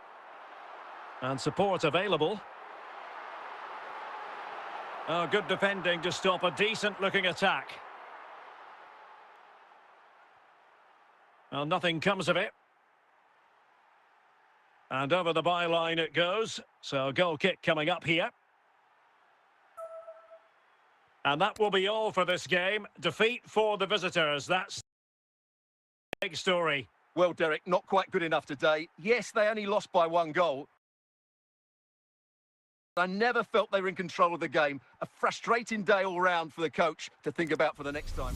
And support available. Oh, good defending to stop a decent-looking attack. Well, nothing comes of it. And over the byline it goes. So a goal kick coming up here. And that will be all for this game. Defeat for the visitors. That's the big story. Well, Derek, not quite good enough today. Yes, they only lost by 1 goal. I never felt they were in control of the game. A frustrating day all round for the coach to think about for the next time.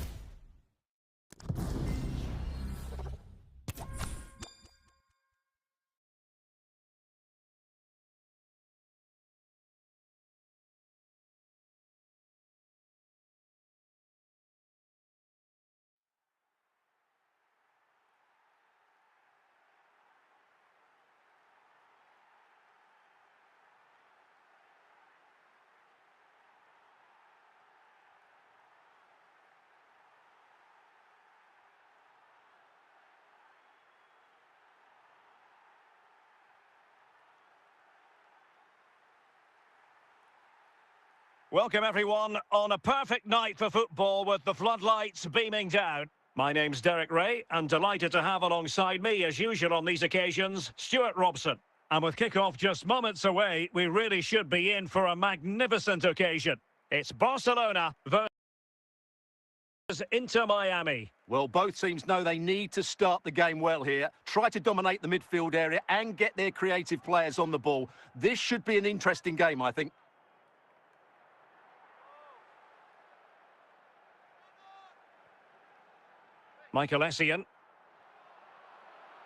Welcome everyone on a perfect night for football with the floodlights beaming down. My name's Derek Ray and delighted to have alongside me as usual on these occasions, Stuart Robson. And with kick-off just moments away, we really should be in for a magnificent occasion. It's Barcelona versus Inter Miami. Well, both teams know they need to start the game well here, try to dominate the midfield area and get their creative players on the ball. This should be an interesting game, I think. Michael Essien.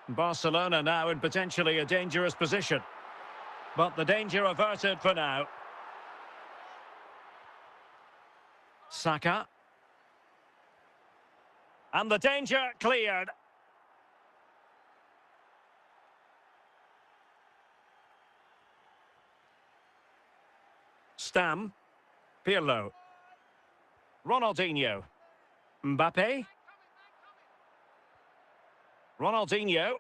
Barcelona now in potentially a dangerous position. But the danger averted for now. Saka. And the danger cleared. Stam. Pirlo. Ronaldinho. Mbappe. Ronaldinho.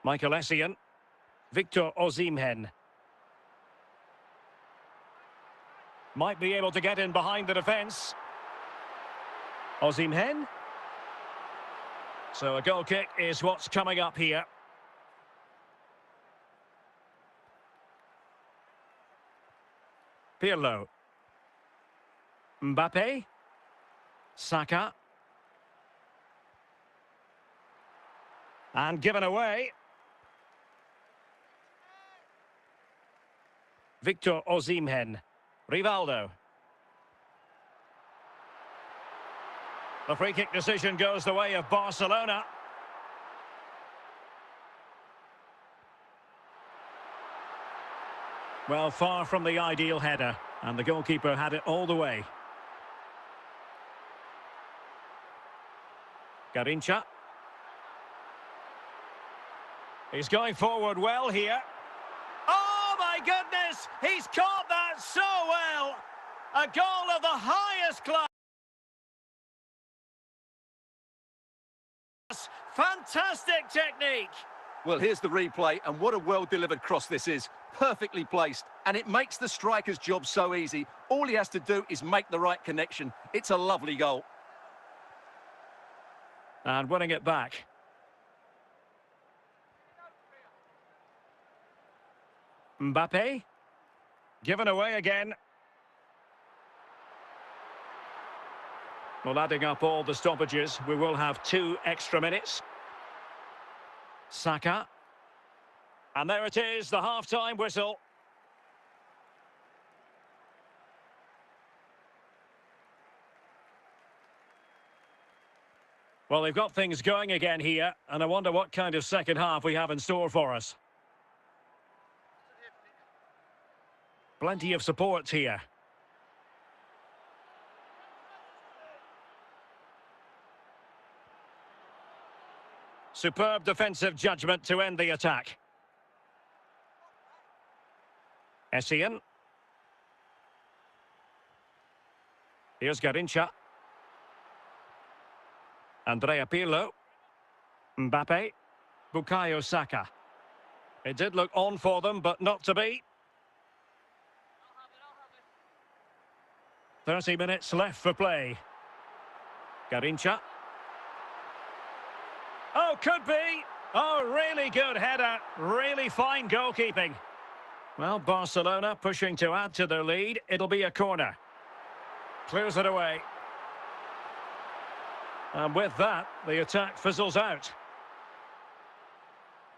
Michael Essien. Victor Osimhen. Might be able to get in behind the defence. Osimhen. So a goal kick is what's coming up here. Pirlo. Mbappe. Saka. And given away. Victor Osimhen. Rivaldo. The free kick decision goes the way of Barcelona. Well, far from the ideal header. And the goalkeeper had it all the way. Garincha. He's going forward well here. Oh, my goodness! He's caught that so well! A goal of the highest class. Fantastic technique. Well, here's the replay, and what a well-delivered cross this is. Perfectly placed, and it makes the striker's job so easy. All he has to do is make the right connection. It's a lovely goal. And winning it back. Mbappe. Given away again. Well, adding up all the stoppages, we will have 2 extra minutes. Saka. And there it is, the half-time whistle. Well, they've got things going again here, and I wonder what kind of second half we have in store for us. Plenty of support here. Superb defensive judgment to end the attack. Essien. Here's Garincha. Andrea Pirlo. Mbappe. Bukayo Saka. It did look on for them, but not to be. 30 minutes left for play. Garincha. Oh, could be. Oh, really good header. Really fine goalkeeping. Well, Barcelona pushing to add to their lead. It'll be a corner. Clears it away. And with that, the attack fizzles out.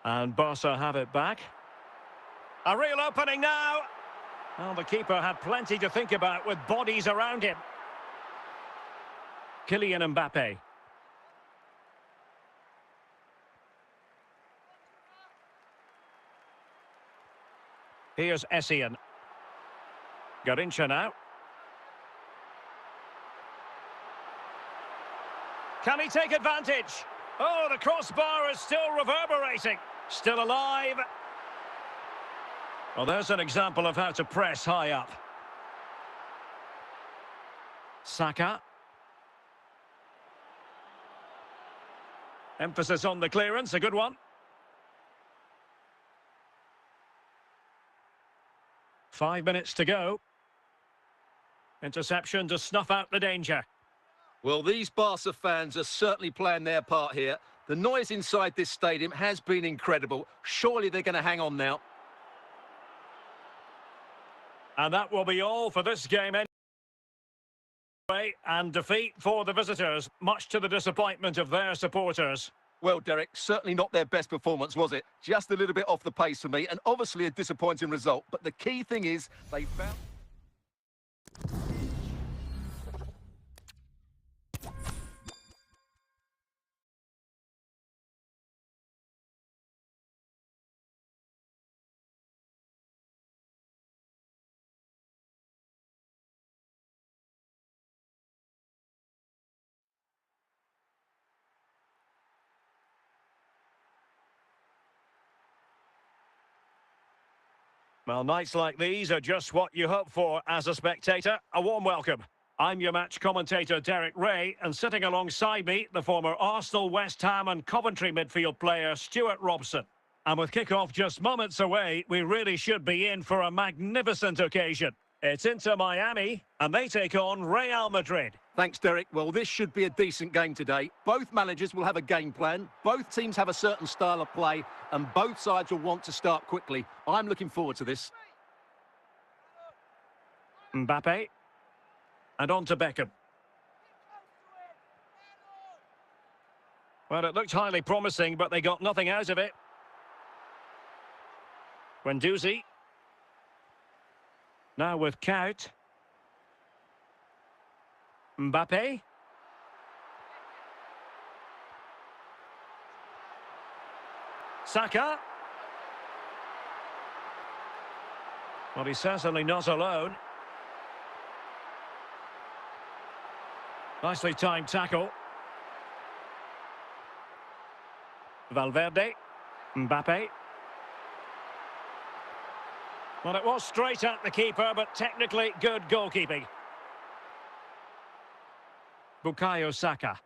And Barca have it back. A real opening now. Well, the keeper had plenty to think about with bodies around him. Kylian Mbappe. Here's Essien. Garincha now. Can he take advantage? Oh, the crossbar is still reverberating. Still alive. Well, there's an example of how to press high up. Saka. Emphasis on the clearance, a good one. Five minutes to go. Interception to snuff out the danger. Well, these Barca fans are certainly playing their part here. The noise inside this stadium has been incredible. Surely they're going to hang on now. And that will be all for this game anyway. And defeat for the visitors, much to the disappointment of their supporters. Well, Derek, certainly not their best performance, was it? Just a little bit off the pace for me, and obviously a disappointing result. But the key thing is they found... Well, nights like these are just what you hope for as a spectator. A warm welcome. I'm your match commentator, Derek Ray, and sitting alongside me, the former Arsenal, West Ham and Coventry midfield player, Stuart Robson. And with kick-off just moments away, we really should be in for a magnificent occasion. It's Inter Miami, and they take on Real Madrid. Thanks, Derek. Well, this should be a decent game today. Both managers will have a game plan. Both teams have a certain style of play, and both sides will want to start quickly. I'm looking forward to this. Mbappe. And on to Beckham. Well, it looked highly promising, but they got nothing out of it. Guendouzi. Now with Kaut. Mbappe. Saka. Well, he's certainly not alone. Nicely timed tackle. Valverde. Mbappe. Well, it was straight at the keeper, but technically good goalkeeping. Bukayo Saka.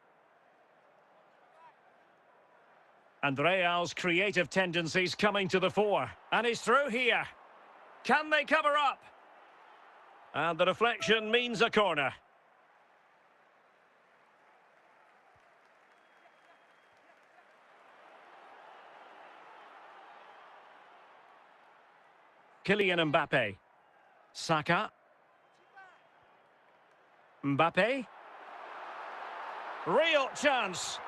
And Real's creative tendencies coming to the fore. And he's through here. Can they cover up? And the deflection means a corner. Kylian Mbappe. Saka. Mbappe. Real chance.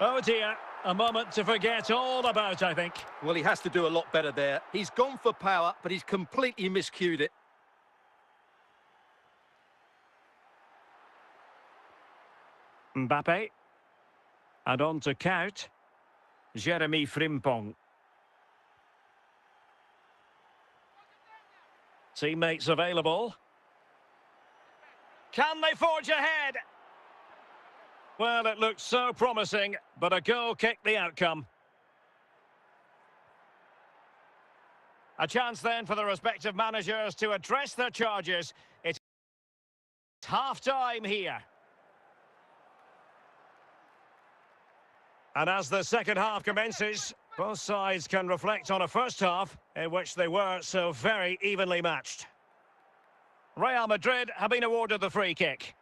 Oh dear, A moment to forget all about, I think. Well, he has to do a lot better there. He's gone for power, but he's completely miscued it. Mbappe. And on to Kout. Jeremy Frimpong. Teammates available. Can they forge ahead? Well, it looked so promising, but a goal kicked the outcome. A chance then for the respective managers to address their charges. It's half-time here. And as the second half commences, both sides can reflect on a first half in which they were so very evenly matched. Real Madrid have been awarded the free kick.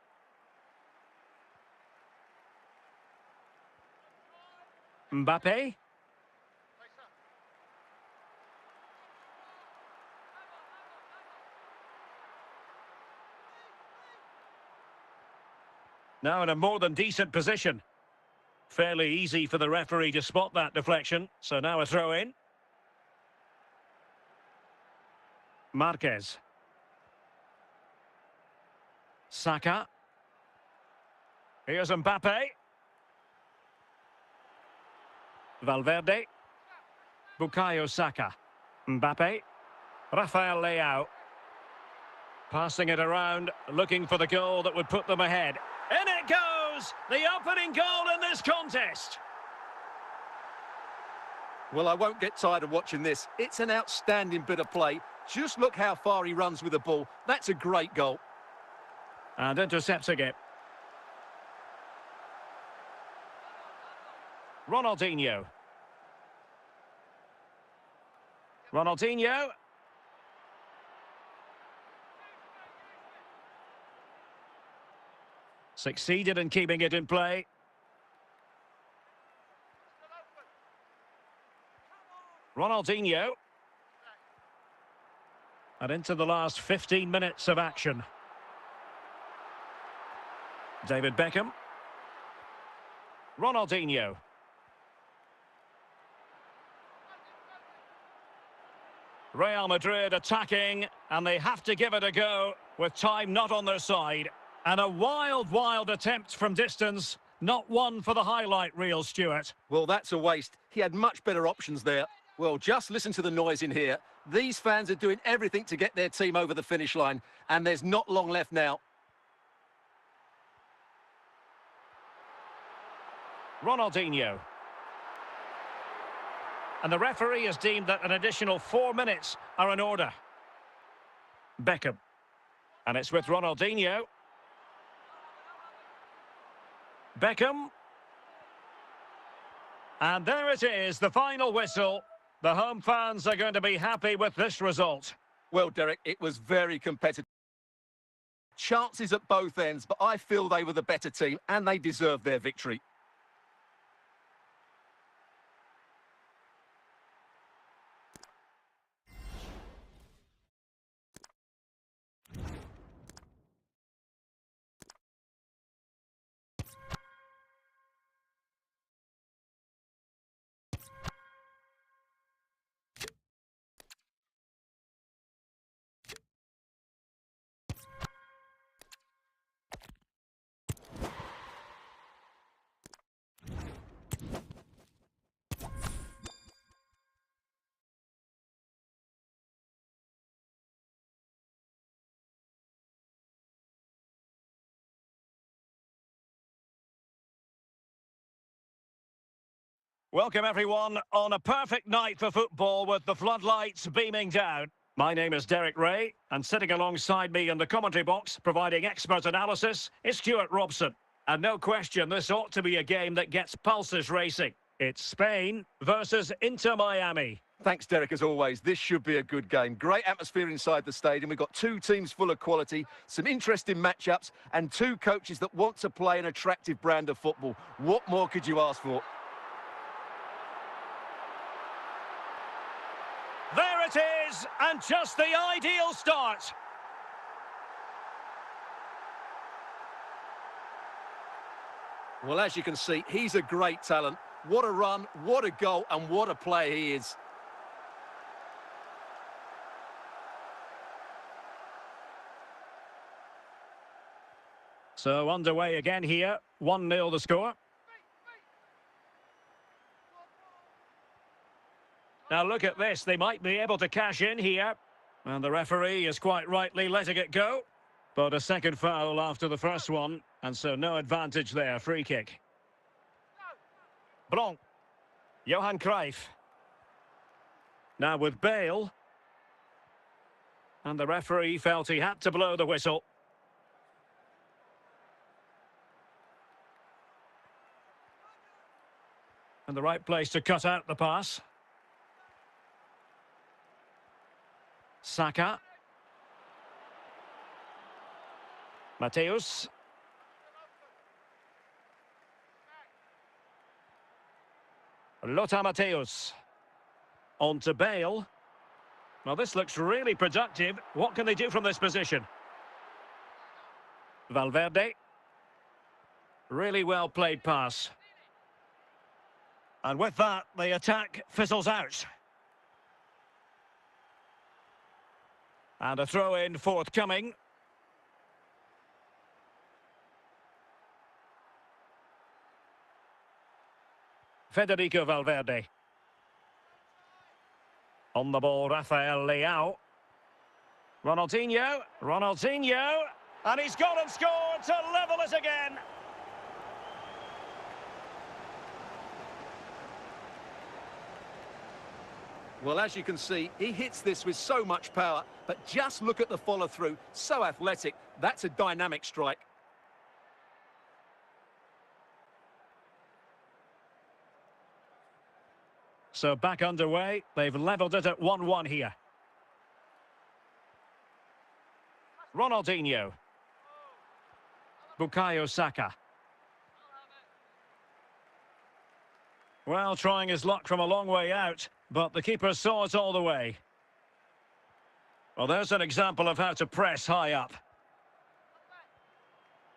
Mbappe. Now in a more than decent position. Fairly easy for the referee to spot that deflection. So now a throw in. Marquez. Saka. Here's Mbappe. Valverde. Bukayo Saka. Mbappe. Rafael Leao. Passing it around, looking for the goal that would put them ahead. In it goes! The opening goal in this contest. Well, I won't get tired of watching this. It's an outstanding bit of play. Just look how far he runs with the ball. That's a great goal. And intercepting it. Ronaldinho. Ronaldinho. Succeeded in keeping it in play. Ronaldinho. And into the last 15 minutes of action. David Beckham. Ronaldinho. Real Madrid attacking, and they have to give it a go with time not on their side. And a wild attempt from distance, not one for the highlight reel, Stuart. Well, that's a waste. He had much better options there. Well, just listen to the noise in here. These fans are doing everything to get their team over the finish line, and there's not long left now. Ronaldinho. And the referee has deemed that an additional 4 minutes are in order. Beckham. And it's with Ronaldinho. Beckham. And there it is, the final whistle. The home fans are going to be happy with this result. Well, Derek, it was very competitive. Chances at both ends, but I feel they were the better team and they deserved their victory. Welcome everyone on a perfect night for football with the floodlights beaming down. My name is Derek Ray, and sitting alongside me in the commentary box, providing expert analysis, is Stuart Robson. And no question, this ought to be a game that gets pulses racing. It's Spain versus Inter Miami. Thanks, Derek, as always. This should be a good game. Great atmosphere inside the stadium. We've got two teams full of quality, some interesting matchups, and two coaches that want to play an attractive brand of football. What more could you ask for? There it is, and just the ideal start. Well, as you can see, he's a great talent. What a run, what a goal, and what a player he is. So underway again here. 1-0 the score. Now look at this. They might be able to cash in here. And the referee is quite rightly letting it go. But a second foul after the first one. And so no advantage there. Free kick. Blanc. Johan Cruyff. Now with Bale. And the referee felt he had to blow the whistle. And the right place to cut out the pass. Saka. Mateus. Lothar Mateus. On to Bale. Well, this looks really productive. What can they do from this position? Valverde. Really well played pass. And with that, the attack fizzles out. And a throw-in forthcoming. Federico Valverde. On the ball, Rafael Leao. Ronaldinho. And he's gone and scored to level it again. Well, as you can see, he hits this with so much power, but just look at the follow-through. So athletic. That's a dynamic strike. So back underway. They've levelled it at 1-1 here. Ronaldinho. Bukayo Saka. Well, trying his luck from a long way out, but the keeper saw it all the way. Well, there's an example of how to press high up.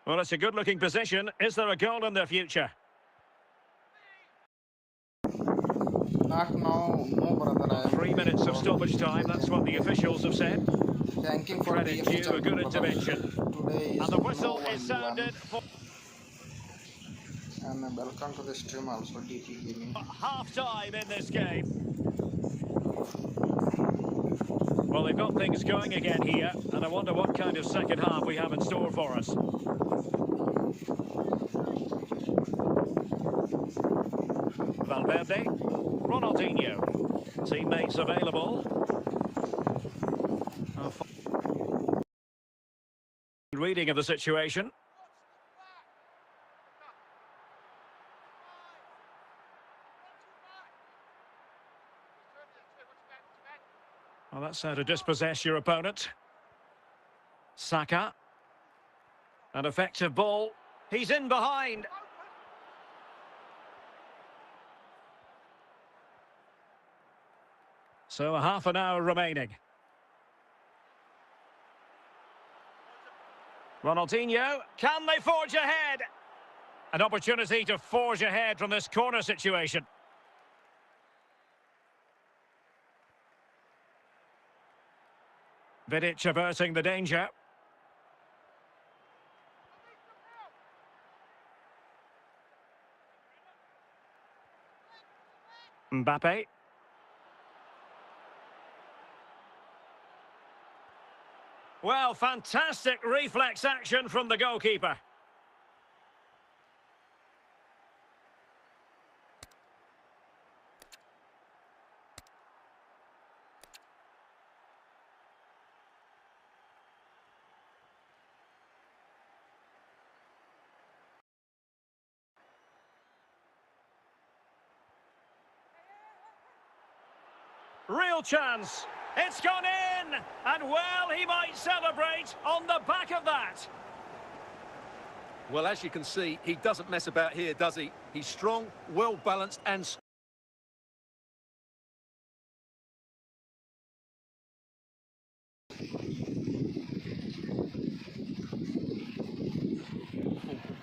Well, it's a good-looking position. Is there a goal in their future? Not now, no brother. 3 minutes of stoppage time, that's what the officials have said. Thanking for Credit the due, a good intervention. Today is And the whistle no is sounded for and welcome to the stream also, DT Gaming. half-time in this game. Well, they've got things going again here, and I wonder what kind of second half we have in store for us. Valverde, Ronaldinho, teammates available. Reading of the situation. Well, that's how to dispossess your opponent. Saka. An effective ball. He's in behind. So a half an hour remaining. Ronaldinho, can they forge ahead? An opportunity to forge ahead from this corner situation. Vidic averting the danger. Mbappe. Well, fantastic reflex action from the goalkeeper. Real chance. It's gone in. And well, he might celebrate on the back of that. Well, as you can see, he doesn't mess about here, does he? He's strong, well-balanced and...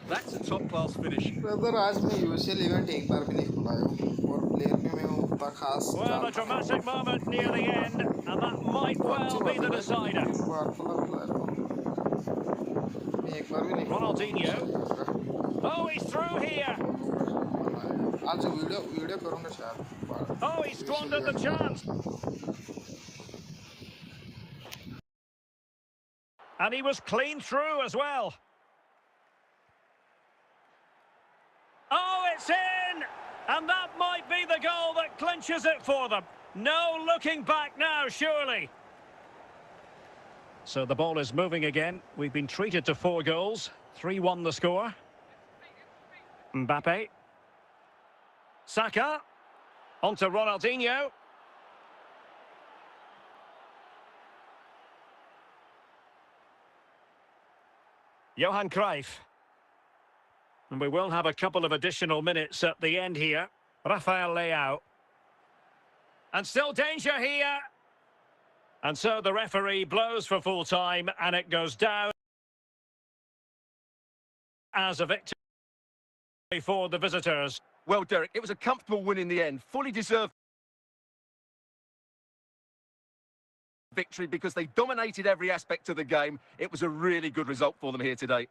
That's a top-class finish. Brother आज मैं UCL event एक बार भी नहीं खुलाया हूँ और player में मैं उतना खास Well, a dramatic moment near the end, and that might well be the decider. मैं एक बार भी नहीं Ronaldinho. Oh, he's through here. आज वीडियो करूँगा शायद. Oh, he squandered the chance. And he was clean through as well. Oh, it's in! And that might be the goal that clinches it for them. No looking back now, surely. So the ball is moving again. We've been treated to 4 goals. 3-1 the score. Mbappe. Saka. On to Ronaldinho. Johan Cruyff. And we will have a couple of additional minutes at the end here. Rafael Leao. And still danger here. And so the referee blows for full time and it goes down as a victory for the visitors. Well, Derek, it was a comfortable win in the end. Fully deserved victory because they dominated every aspect of the game. It was a really good result for them here today.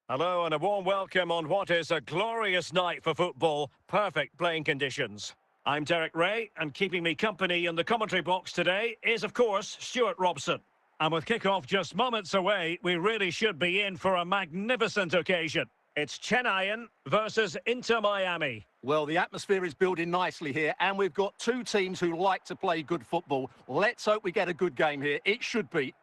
Hello and a warm welcome on what is a glorious night for football. Perfect playing conditions. I'm Derek Ray, and keeping me company in the commentary box today is, of course, Stuart Robson. And with kick-off just moments away, we really should be in for a magnificent occasion. It's Chennai versus Inter Miami. Well, the atmosphere is building nicely here, and we've got two teams who like to play good football. Let's hope we get a good game here. It should be.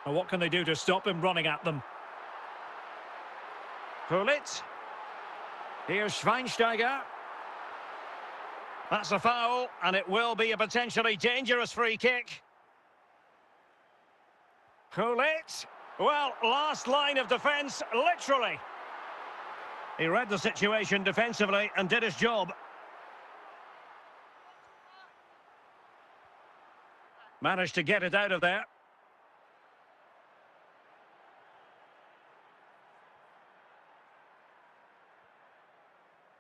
And what can they do to stop him running at them? Gullit. Here's Schweinsteiger. That's a foul, and it will be a potentially dangerous free kick. Gullit. Well, last line of defence, literally. He read the situation defensively and did his job. Managed to get it out of there.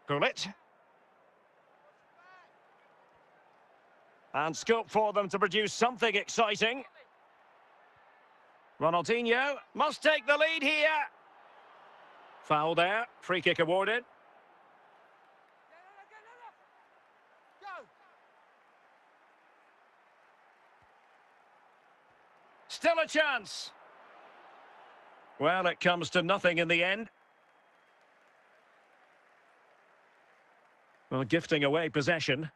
Gullit. And scope for them to produce something exciting. Ronaldinho must take the lead here. Foul there, free kick awarded. Still a chance. Well, it comes to nothing in the end. Well, gifting away possession.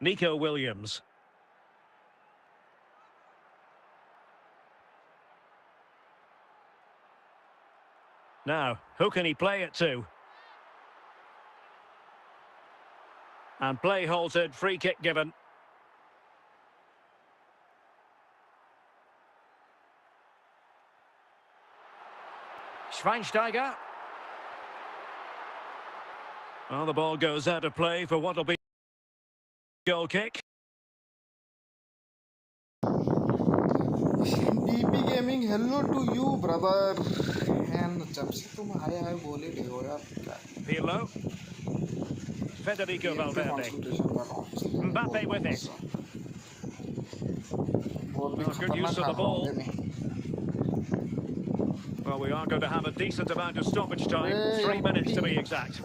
Nico Williams. Now, who can he play it to? And play halted, free kick given. Schweinsteiger. Well, the ball goes out of play for what will be a goal kick. DP Gaming, hello to you, brother. And जब से तुम आए आए बोले रहे हो यार. Pirlo. Federico Valverde. Mbappe with it. Well, good use of the ball. Well, we are going to have a decent amount of stoppage time. 3 minutes to be exact.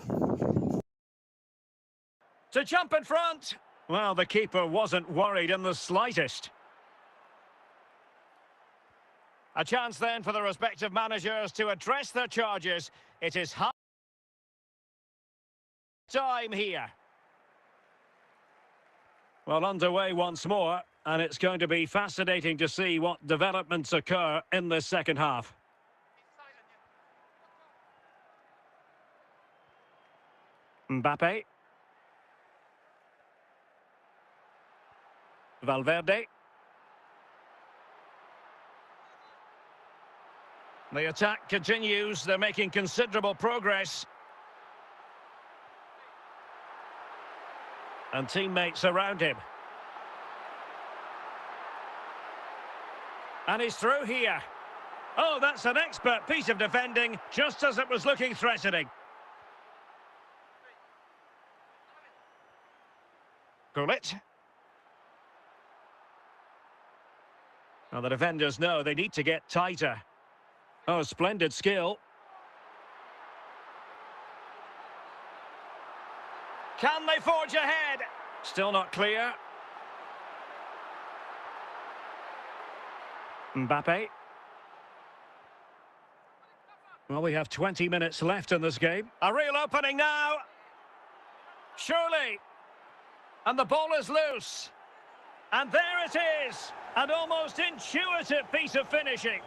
To jump in front. Well, the keeper wasn't worried in the slightest. A chance then for the respective managers to address their charges. It is half time here. Well, underway once more, and it's going to be fascinating to see what developments occur in this second half. Mbappe. Valverde. The attack continues. They're making considerable progress. And teammates around him. And he's through here. Oh, that's an expert piece of defending, just as it was looking threatening. Gullit. Well, the defenders know they need to get tighter. Oh, splendid skill. Can they forge ahead? Still not clear. Mbappe. Well, we have 20 minutes left in this game. A real opening now. Surely. And the ball is loose. And there it is. An almost intuitive piece of finishing.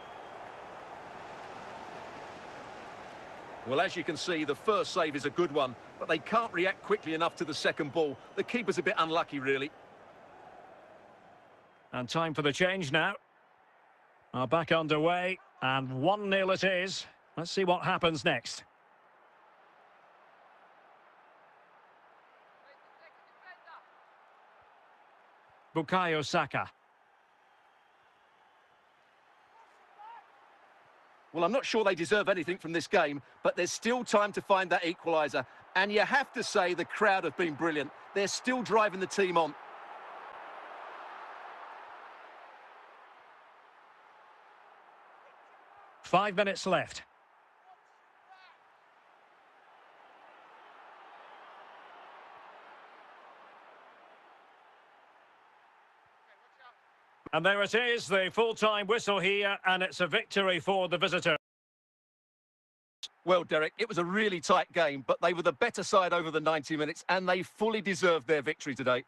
Well, as you can see, the first save is a good one, but they can't react quickly enough to the second ball. The keeper's a bit unlucky, really. And time for the change now. Back underway, and 1-0 it is. Let's see what happens next. Bukayo Saka. Well, I'm not sure they deserve anything from this game, but there's still time to find that equaliser. And you have to say the crowd have been brilliant. They're still driving the team on. Five minutes left. And there it is, the full-time whistle here, and it's a victory for the visitor. Well, Derek, it was a really tight game, but they were the better side over the 90 minutes, and they fully deserved their victory today.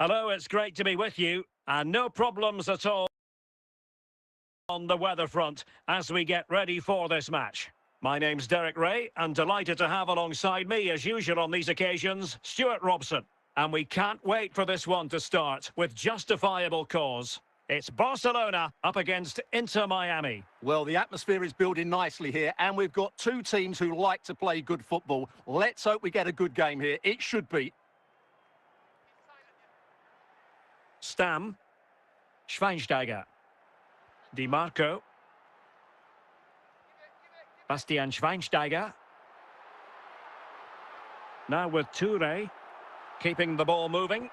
Hello, it's great to be with you, and no problems at all on the weather front as we get ready for this match. My name's Derek Ray, and delighted to have alongside me, as usual on these occasions, Stuart Robson. And we can't wait for this one to start with justifiable cause. It's Barcelona up against Inter Miami. Well, the atmosphere is building nicely here, and we've got two teams who like to play good football. Let's hope we get a good game here. It should be. Stam. Schweinsteiger. Di Marco. Bastian Schweinsteiger. Now with Touré, keeping the ball moving.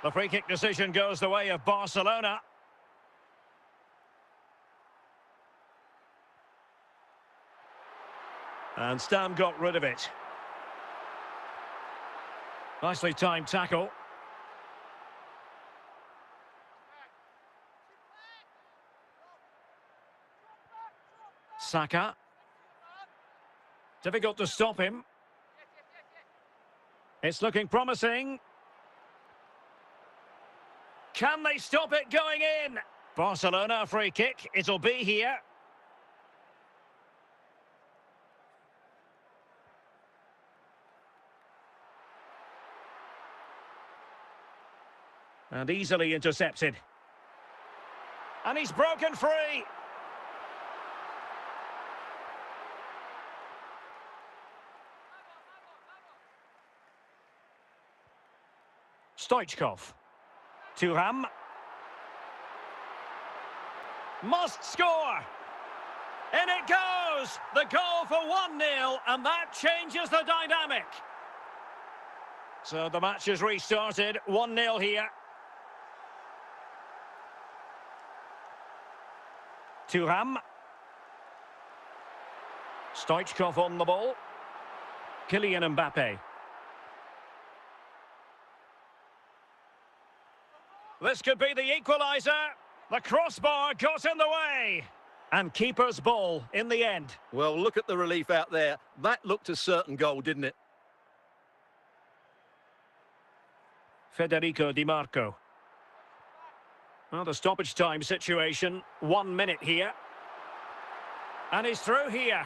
The free kick decision goes the way of Barcelona. And Stam got rid of it. Nicely timed tackle. Saka. Difficult to stop him. It's looking promising. Can they stop it going in? Barcelona free kick. It'll be here. And easily intercepted. And he's broken free. Stoichkov. Thuram. Must score. In it goes! The goal for 1-0, and that changes the dynamic. So the match is restarted, 1-0 here. Thuram. Stoichkov on the ball. Kylian Mbappe. This could be the equaliser. The crossbar got in the way. And keeper's ball in the end. Well, look at the relief out there. That looked a certain goal, didn't it? Federico Di Marco. Well, the stoppage time situation. 1 minute here. And he's through here.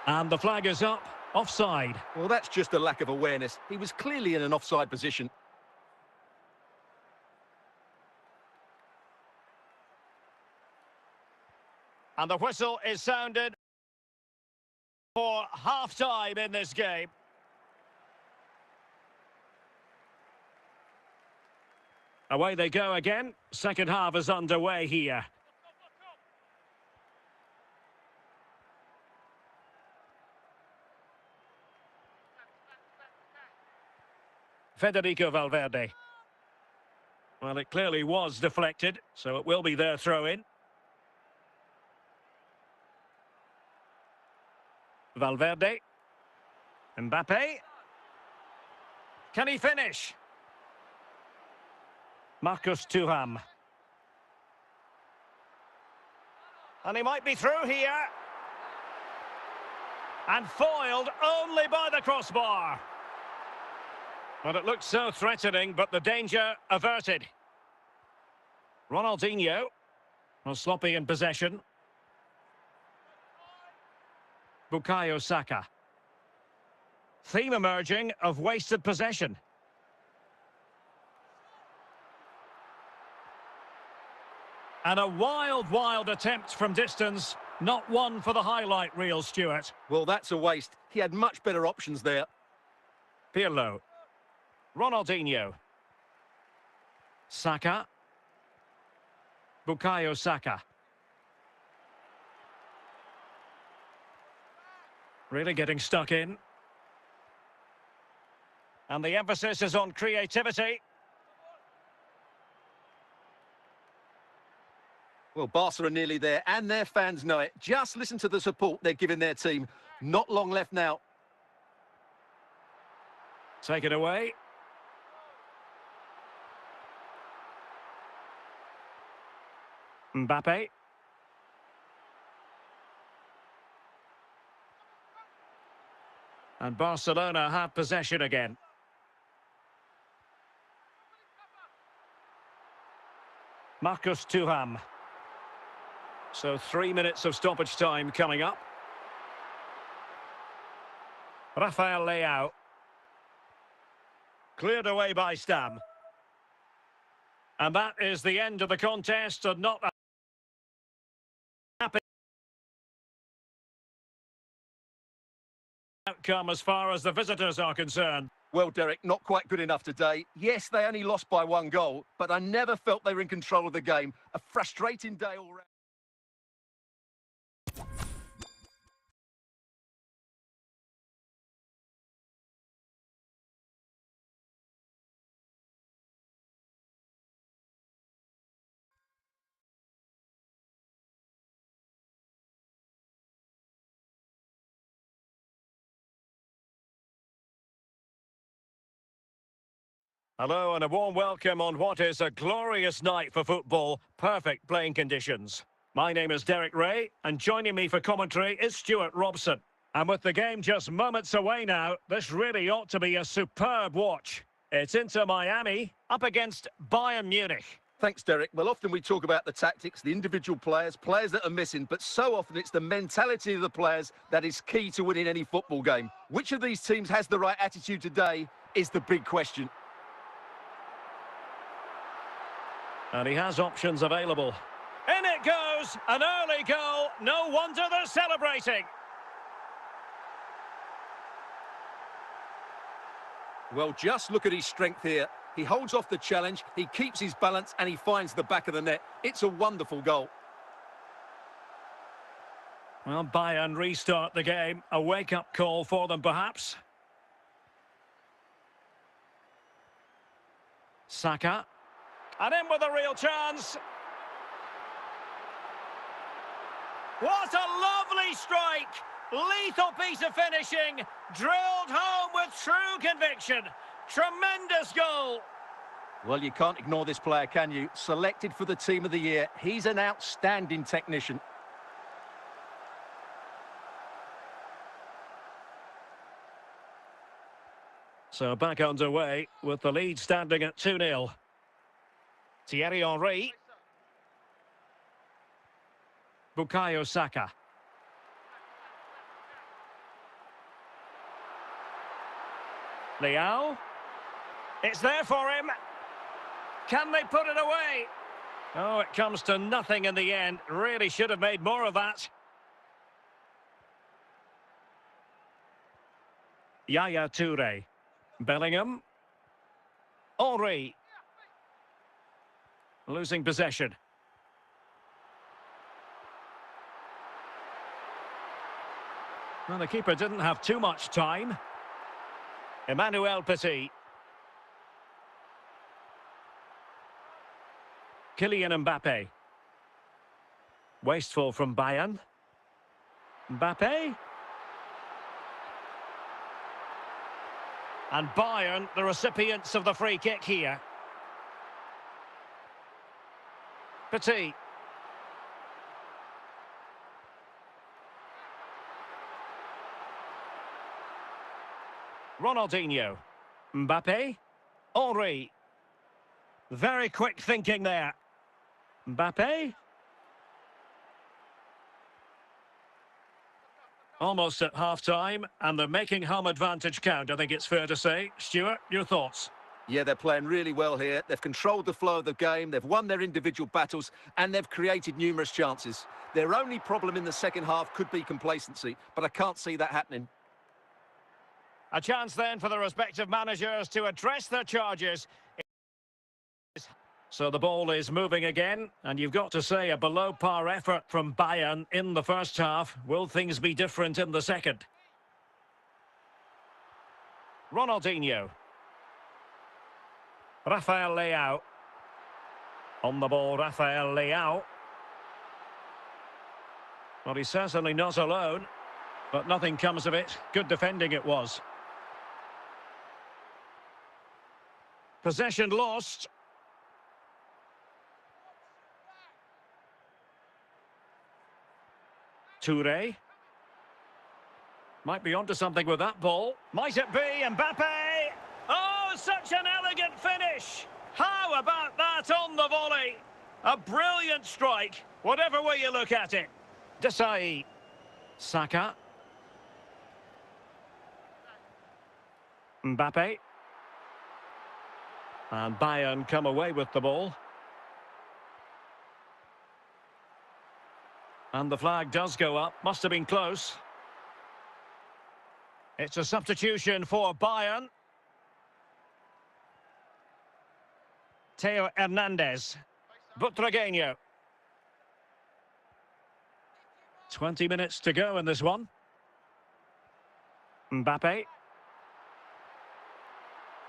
And the flag is up. Offside. Well, that's just a lack of awareness. He was clearly in an offside position. And the whistle is sounded for half-time in this game. Away they go again. Second half is underway here. Federico Valverde. Well, it clearly was deflected, so it will be their throw-in. Valverde. Mbappe. Can he finish? Marcus Thuram. And he might be through here. And foiled only by the crossbar. Well, it looked so threatening, but the danger averted. Ronaldinho. Well, sloppy in possession. Bukayo Saka. Theme emerging of wasted possession. And a wild attempt from distance. Not one for the highlight reel, Stuart. Well, that's a waste. He had much better options there. Pirlo. Ronaldinho. Saka. Bukayo Saka. Really getting stuck in. And the emphasis is on creativity. Well, Barca are nearly there, and their fans know it. Just listen to the support they're giving their team. Not long left now. Take it away. Mbappe. And Barcelona have possession again. Marcus Thuram. So 3 minutes of stoppage time coming up. Rafael Leao. Cleared away by Stam. And that is the end of the contest, and not a happy outcome as far as the visitors are concerned. Well, Derek, not quite good enough today. Yes, they only lost by 1 goal, but I never felt they were in control of the game. A frustrating day all round. Hello and a warm welcome on what is a glorious night for football. Perfect playing conditions. My name is Derek Ray, and joining me for commentary is Stuart Robson. And with the game just moments away now, this really ought to be a superb watch. It's Inter Miami up against Bayern Munich. Thanks, Derek. Well, often we talk about the tactics, the individual players that are missing, but so often it's the mentality of the players that is key to winning any football game. Which of these teams has the right attitude today is the big question. And he has options available. In it goes! An early goal. No wonder they're celebrating. Well, just look at his strength here. He holds off the challenge, he keeps his balance, and he finds the back of the net. It's a wonderful goal. Well, Bayern restart the game. A wake-up call for them, perhaps. Saka. And in with a real chance. What a lovely strike! Lethal piece of finishing. Drilled home with true conviction. Tremendous goal. Well, you can't ignore this player, can you? Selected for the team of the year. He's an outstanding technician. So back underway with the lead standing at 2-0. Thierry Henry. Bukayo Saka. Leao. It's there for him. Can they put it away? Oh, it comes to nothing in the end. Really should have made more of that. Yaya Toure. Bellingham. Henry. Losing possession. Well, the keeper didn't have too much time. Emmanuel Petit. Kylian Mbappe. Wasteful from Bayern. Mbappe. And Bayern, the recipients of the free kick here. Petit. Ronaldinho. Mbappe. Henry. Very quick thinking there. Mbappe. Almost at half-time, and they're making home advantage count, I think it's fair to say. Stuart, your thoughts? Yeah, they're playing really well here. They've controlled the flow of the game, they've won their individual battles, and they've created numerous chances. Their only problem in the second half could be complacency, but I can't see that happening. A chance then for the respective managers to address their charges. So the ball is moving again, and you've got to say a below-par effort from Bayern in the first half. Will things be different in the second? Ronaldinho. Rafael Leao. On the ball, Rafael Leao. Well, he's certainly not alone, but nothing comes of it. Good defending it was. Possession lost. Toure. Might be onto something with that ball. Might it be Mbappe? Oh, such an elegant finish. How about that on the volley? A brilliant strike, whatever way you look at it. Desai. Saka. Mbappe. And Bayern come away with the ball. And the flag does go up. Must have been close. It's a substitution for Bayern. Theo Hernandez. Butragueño. 20 minutes to go in this one. Mbappe.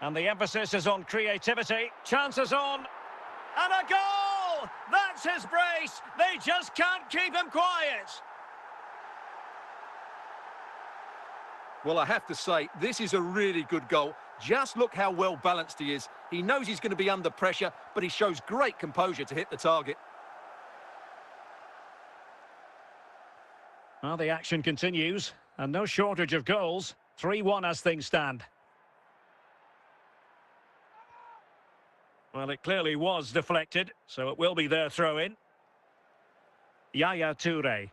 And the emphasis is on creativity. Chances on. And a goal! That's his brace. They just can't keep him quiet. Well, I have to say, this is a really good goal. Just look how well balanced he is. He knows he's going to be under pressure, but he shows great composure to hit the target. Well, the action continues, and no shortage of goals. 3-1 as things stand. Well, it clearly was deflected, so it will be their throw-in. Yaya Toure.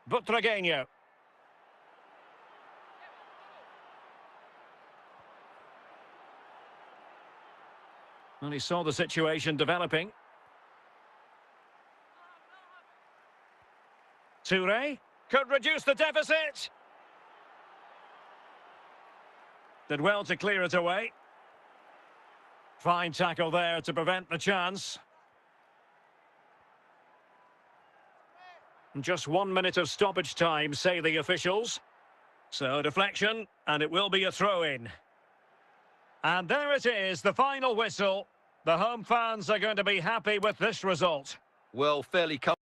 Butragueño. Well, he saw the situation developing. Toure could reduce the deficit. Did well to clear it away. Fine tackle there to prevent the chance. Just 1 minute of stoppage time, say the officials. So deflection, and it will be a throw-in. And there it is, the final whistle. The home fans are going to be happy with this result. Well, fairly comfortable.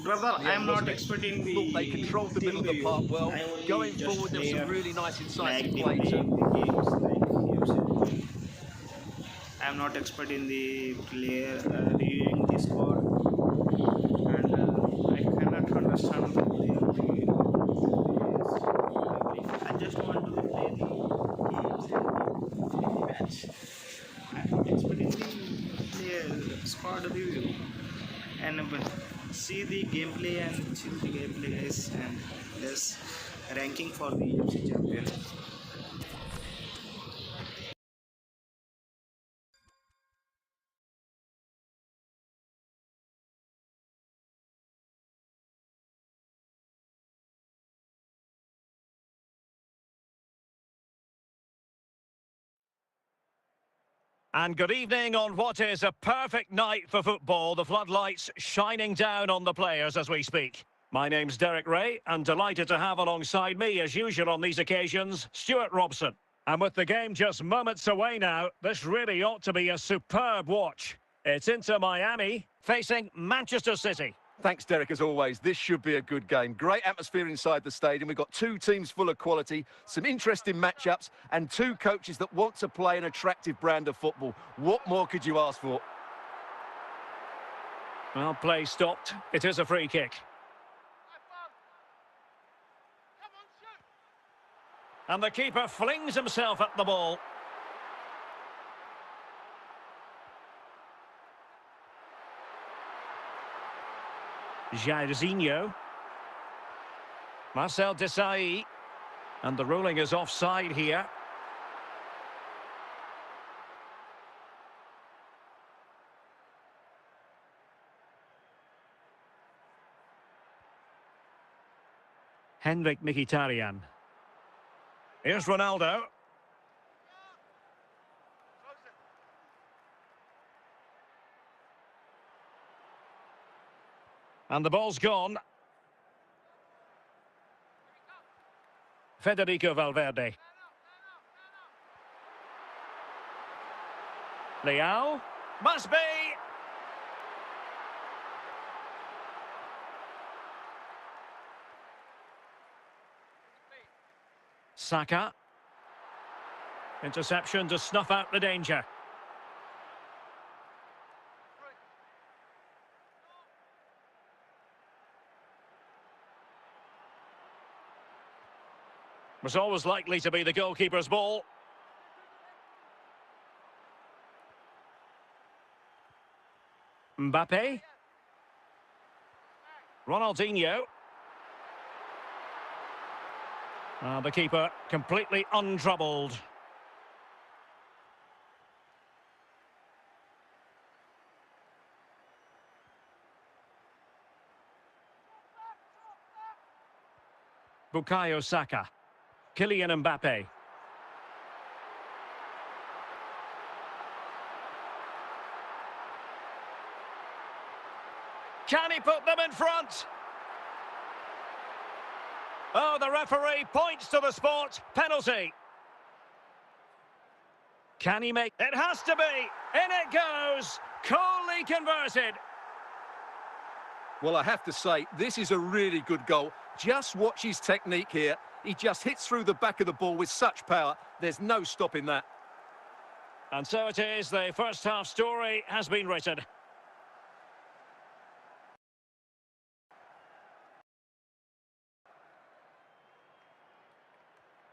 Brother, Yeah, I am not wasn't it? expecting the Thought they controlled the middle of the park well. I only Going just forward, there was some player really nice incisive like play the too. games like UCL. I am not expecting the player reviewing the score, and I cannot understand the player reviewing I just want to play the games and the match. I am not expecting the player squad review and see the gameplay and chill the gameplay guys, and this ranking for the UFC champion. And good evening on what is a perfect night for football. The floodlights shining down on the players as we speak. My name's Derek Ray, and delighted to have alongside me, as usual on these occasions, Stuart Robson. And with the game just moments away now, this really ought to be a superb watch. It's Inter Miami facing Manchester City. Thanks, Derek, as always. This should be a good game. Great atmosphere inside the stadium. We've got two teams full of quality, some interesting matchups, and two coaches that want to play an attractive brand of football. What more could you ask for? Well, play stopped. It is a free kick. And the keeper flings himself at the ball. Jairzinho. Marcel Desailly. And the ruling is offside here. Henrik Mkhitaryan. Here's Ronaldo. And the ball's gone. Federico Valverde. Leao. Must be! Saka. Interception to snuff out the danger. Was always likely to be the goalkeeper's ball. Mbappe. Ronaldinho. The keeper completely untroubled. Bukayo Saka. Kylian Mbappe. Can he put them in front? Oh, the referee points to the spot. Penalty. Can he make... It has to be. In it goes. Coolly converted. Well, I have to say, this is a really good goal. Just watch his technique here. He just hits through the back of the ball with such power. There's no stopping that. And so it is. The first half story has been written.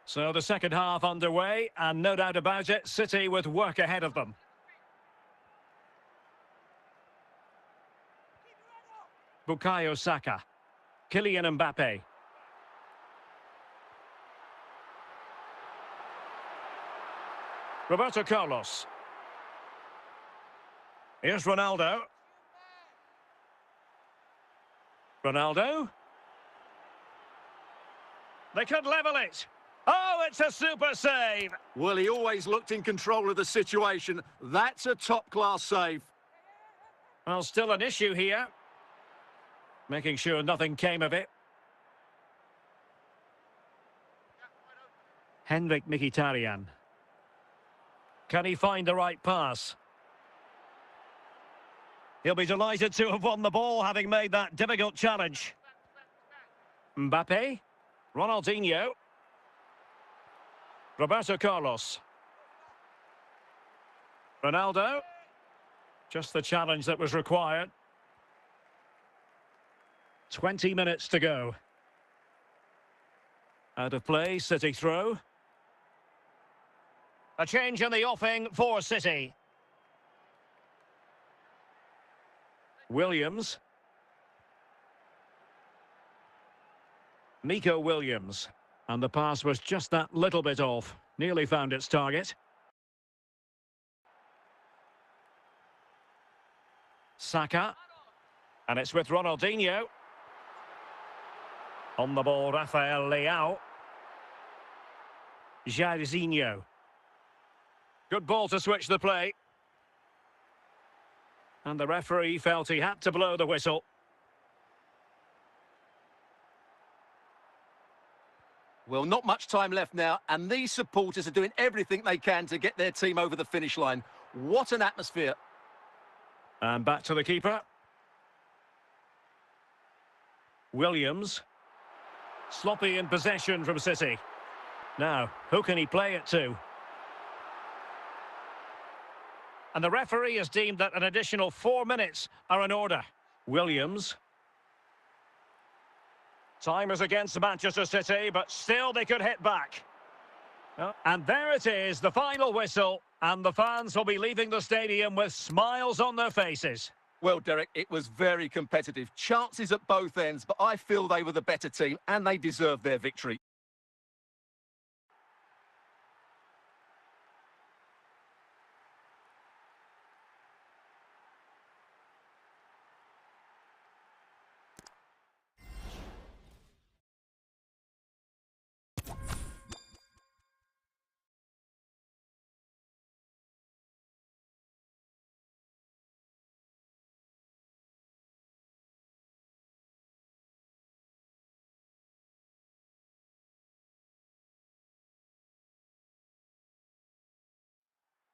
So the second half underway, and no doubt about it, City with work ahead of them. Bukayo Saka. Kylian Mbappe. Roberto Carlos. Here's Ronaldo. Ronaldo. They could level it. Oh, it's a super save. Well, he always looked in control of the situation. That's a top-class save. Well, still an issue here. Making sure nothing came of it. Henrik Mkhitaryan. Can he find the right pass? He'll be delighted to have won the ball, having made that difficult challenge. Mbappe. Ronaldinho. Roberto Carlos. Ronaldo. Just the challenge that was required. 20 minutes to go. Out of play, City throw. A change in the offing for City. Williams. Nico Williams. And the pass was just that little bit off. Nearly found its target. Saka. And it's with Ronaldinho. On the ball, Rafael Leao. Jairzinho. Good ball to switch the play. And the referee felt he had to blow the whistle. Well, not much time left now, and these supporters are doing everything they can to get their team over the finish line. What an atmosphere. And back to the keeper. Williams. Sloppy in possession from City. Now, who can he play it to? And the referee has deemed that an additional 4 minutes are in order. Williams. Time is against Manchester City, but still they could hit back. And there it is, the final whistle, and the fans will be leaving the stadium with smiles on their faces. Well, Derek, it was very competitive. Chances at both ends, but I feel they were the better team, and they deserved their victory.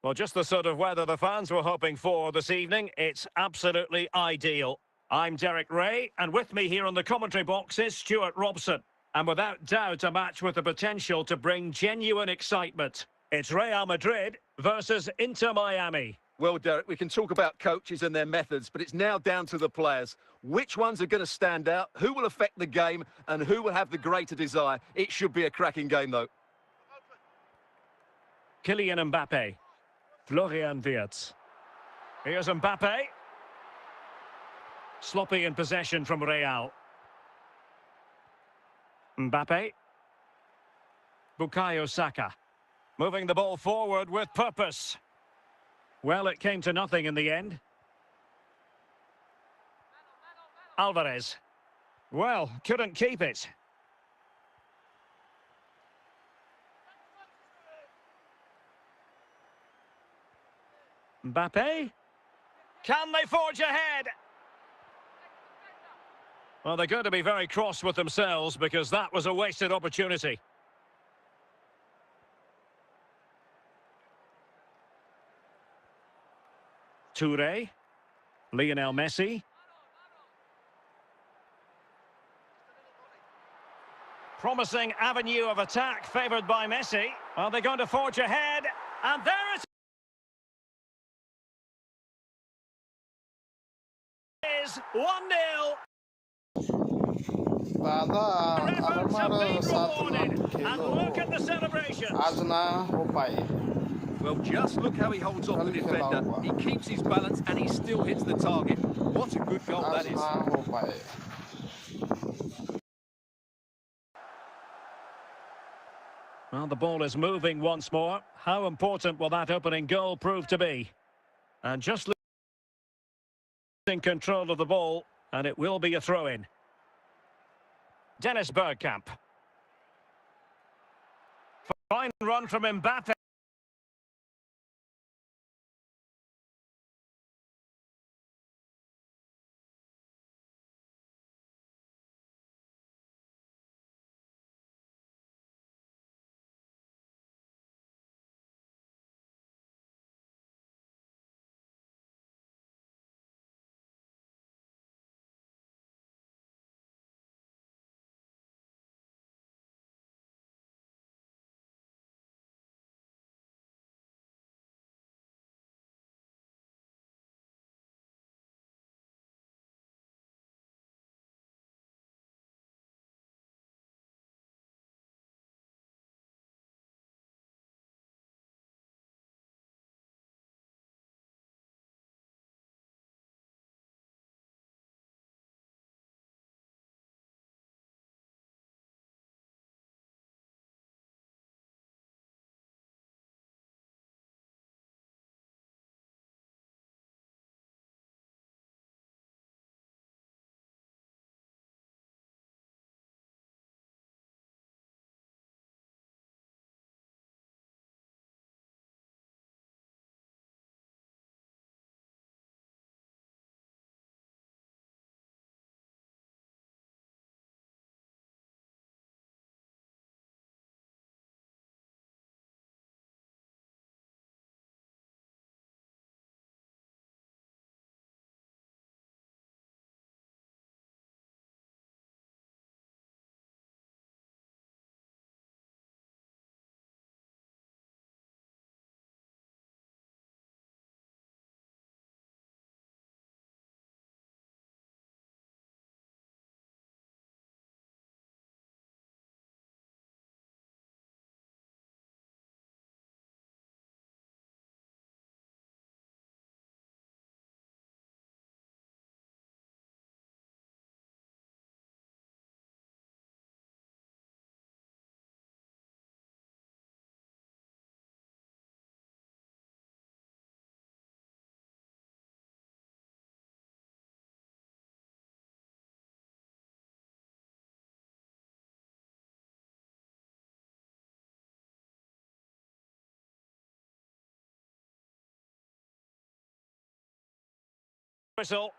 Well, just the sort of weather the fans were hoping for this evening. It's absolutely ideal. I'm Derek Ray, and with me here on the commentary box is Stuart Robson. And without doubt, a match with the potential to bring genuine excitement. It's Real Madrid versus Inter Miami. Well, Derek, we can talk about coaches and their methods, but it's now down to the players. Which ones are going to stand out, who will affect the game, and who will have the greater desire? It should be a cracking game, though. Kylian Mbappe. Florian Wirtz. Here's Mbappe. Sloppy in possession from Real. Mbappe. Bukayo Saka. Moving the ball forward with purpose. Well, it came to nothing in the end. Alvarez. Well, couldn't keep it. Mbappe. Can they forge ahead? Well, they're going to be very cross with themselves because that was a wasted opportunity. Touré. Lionel Messi. Promising avenue of attack favoured by Messi. Are they going to forge ahead? And there it is, 1-0. Efforts have been rewarded. And look at the celebration. Well, just look how he holds off the defender. He keeps his balance and he still hits the target. What a good goal that is. Well, the ball is moving once more. How important will that opening goal prove to be? And just in control of the ball, and it will be a throw-in. Dennis Bergkamp. Fine run from Mbappe. Whistle.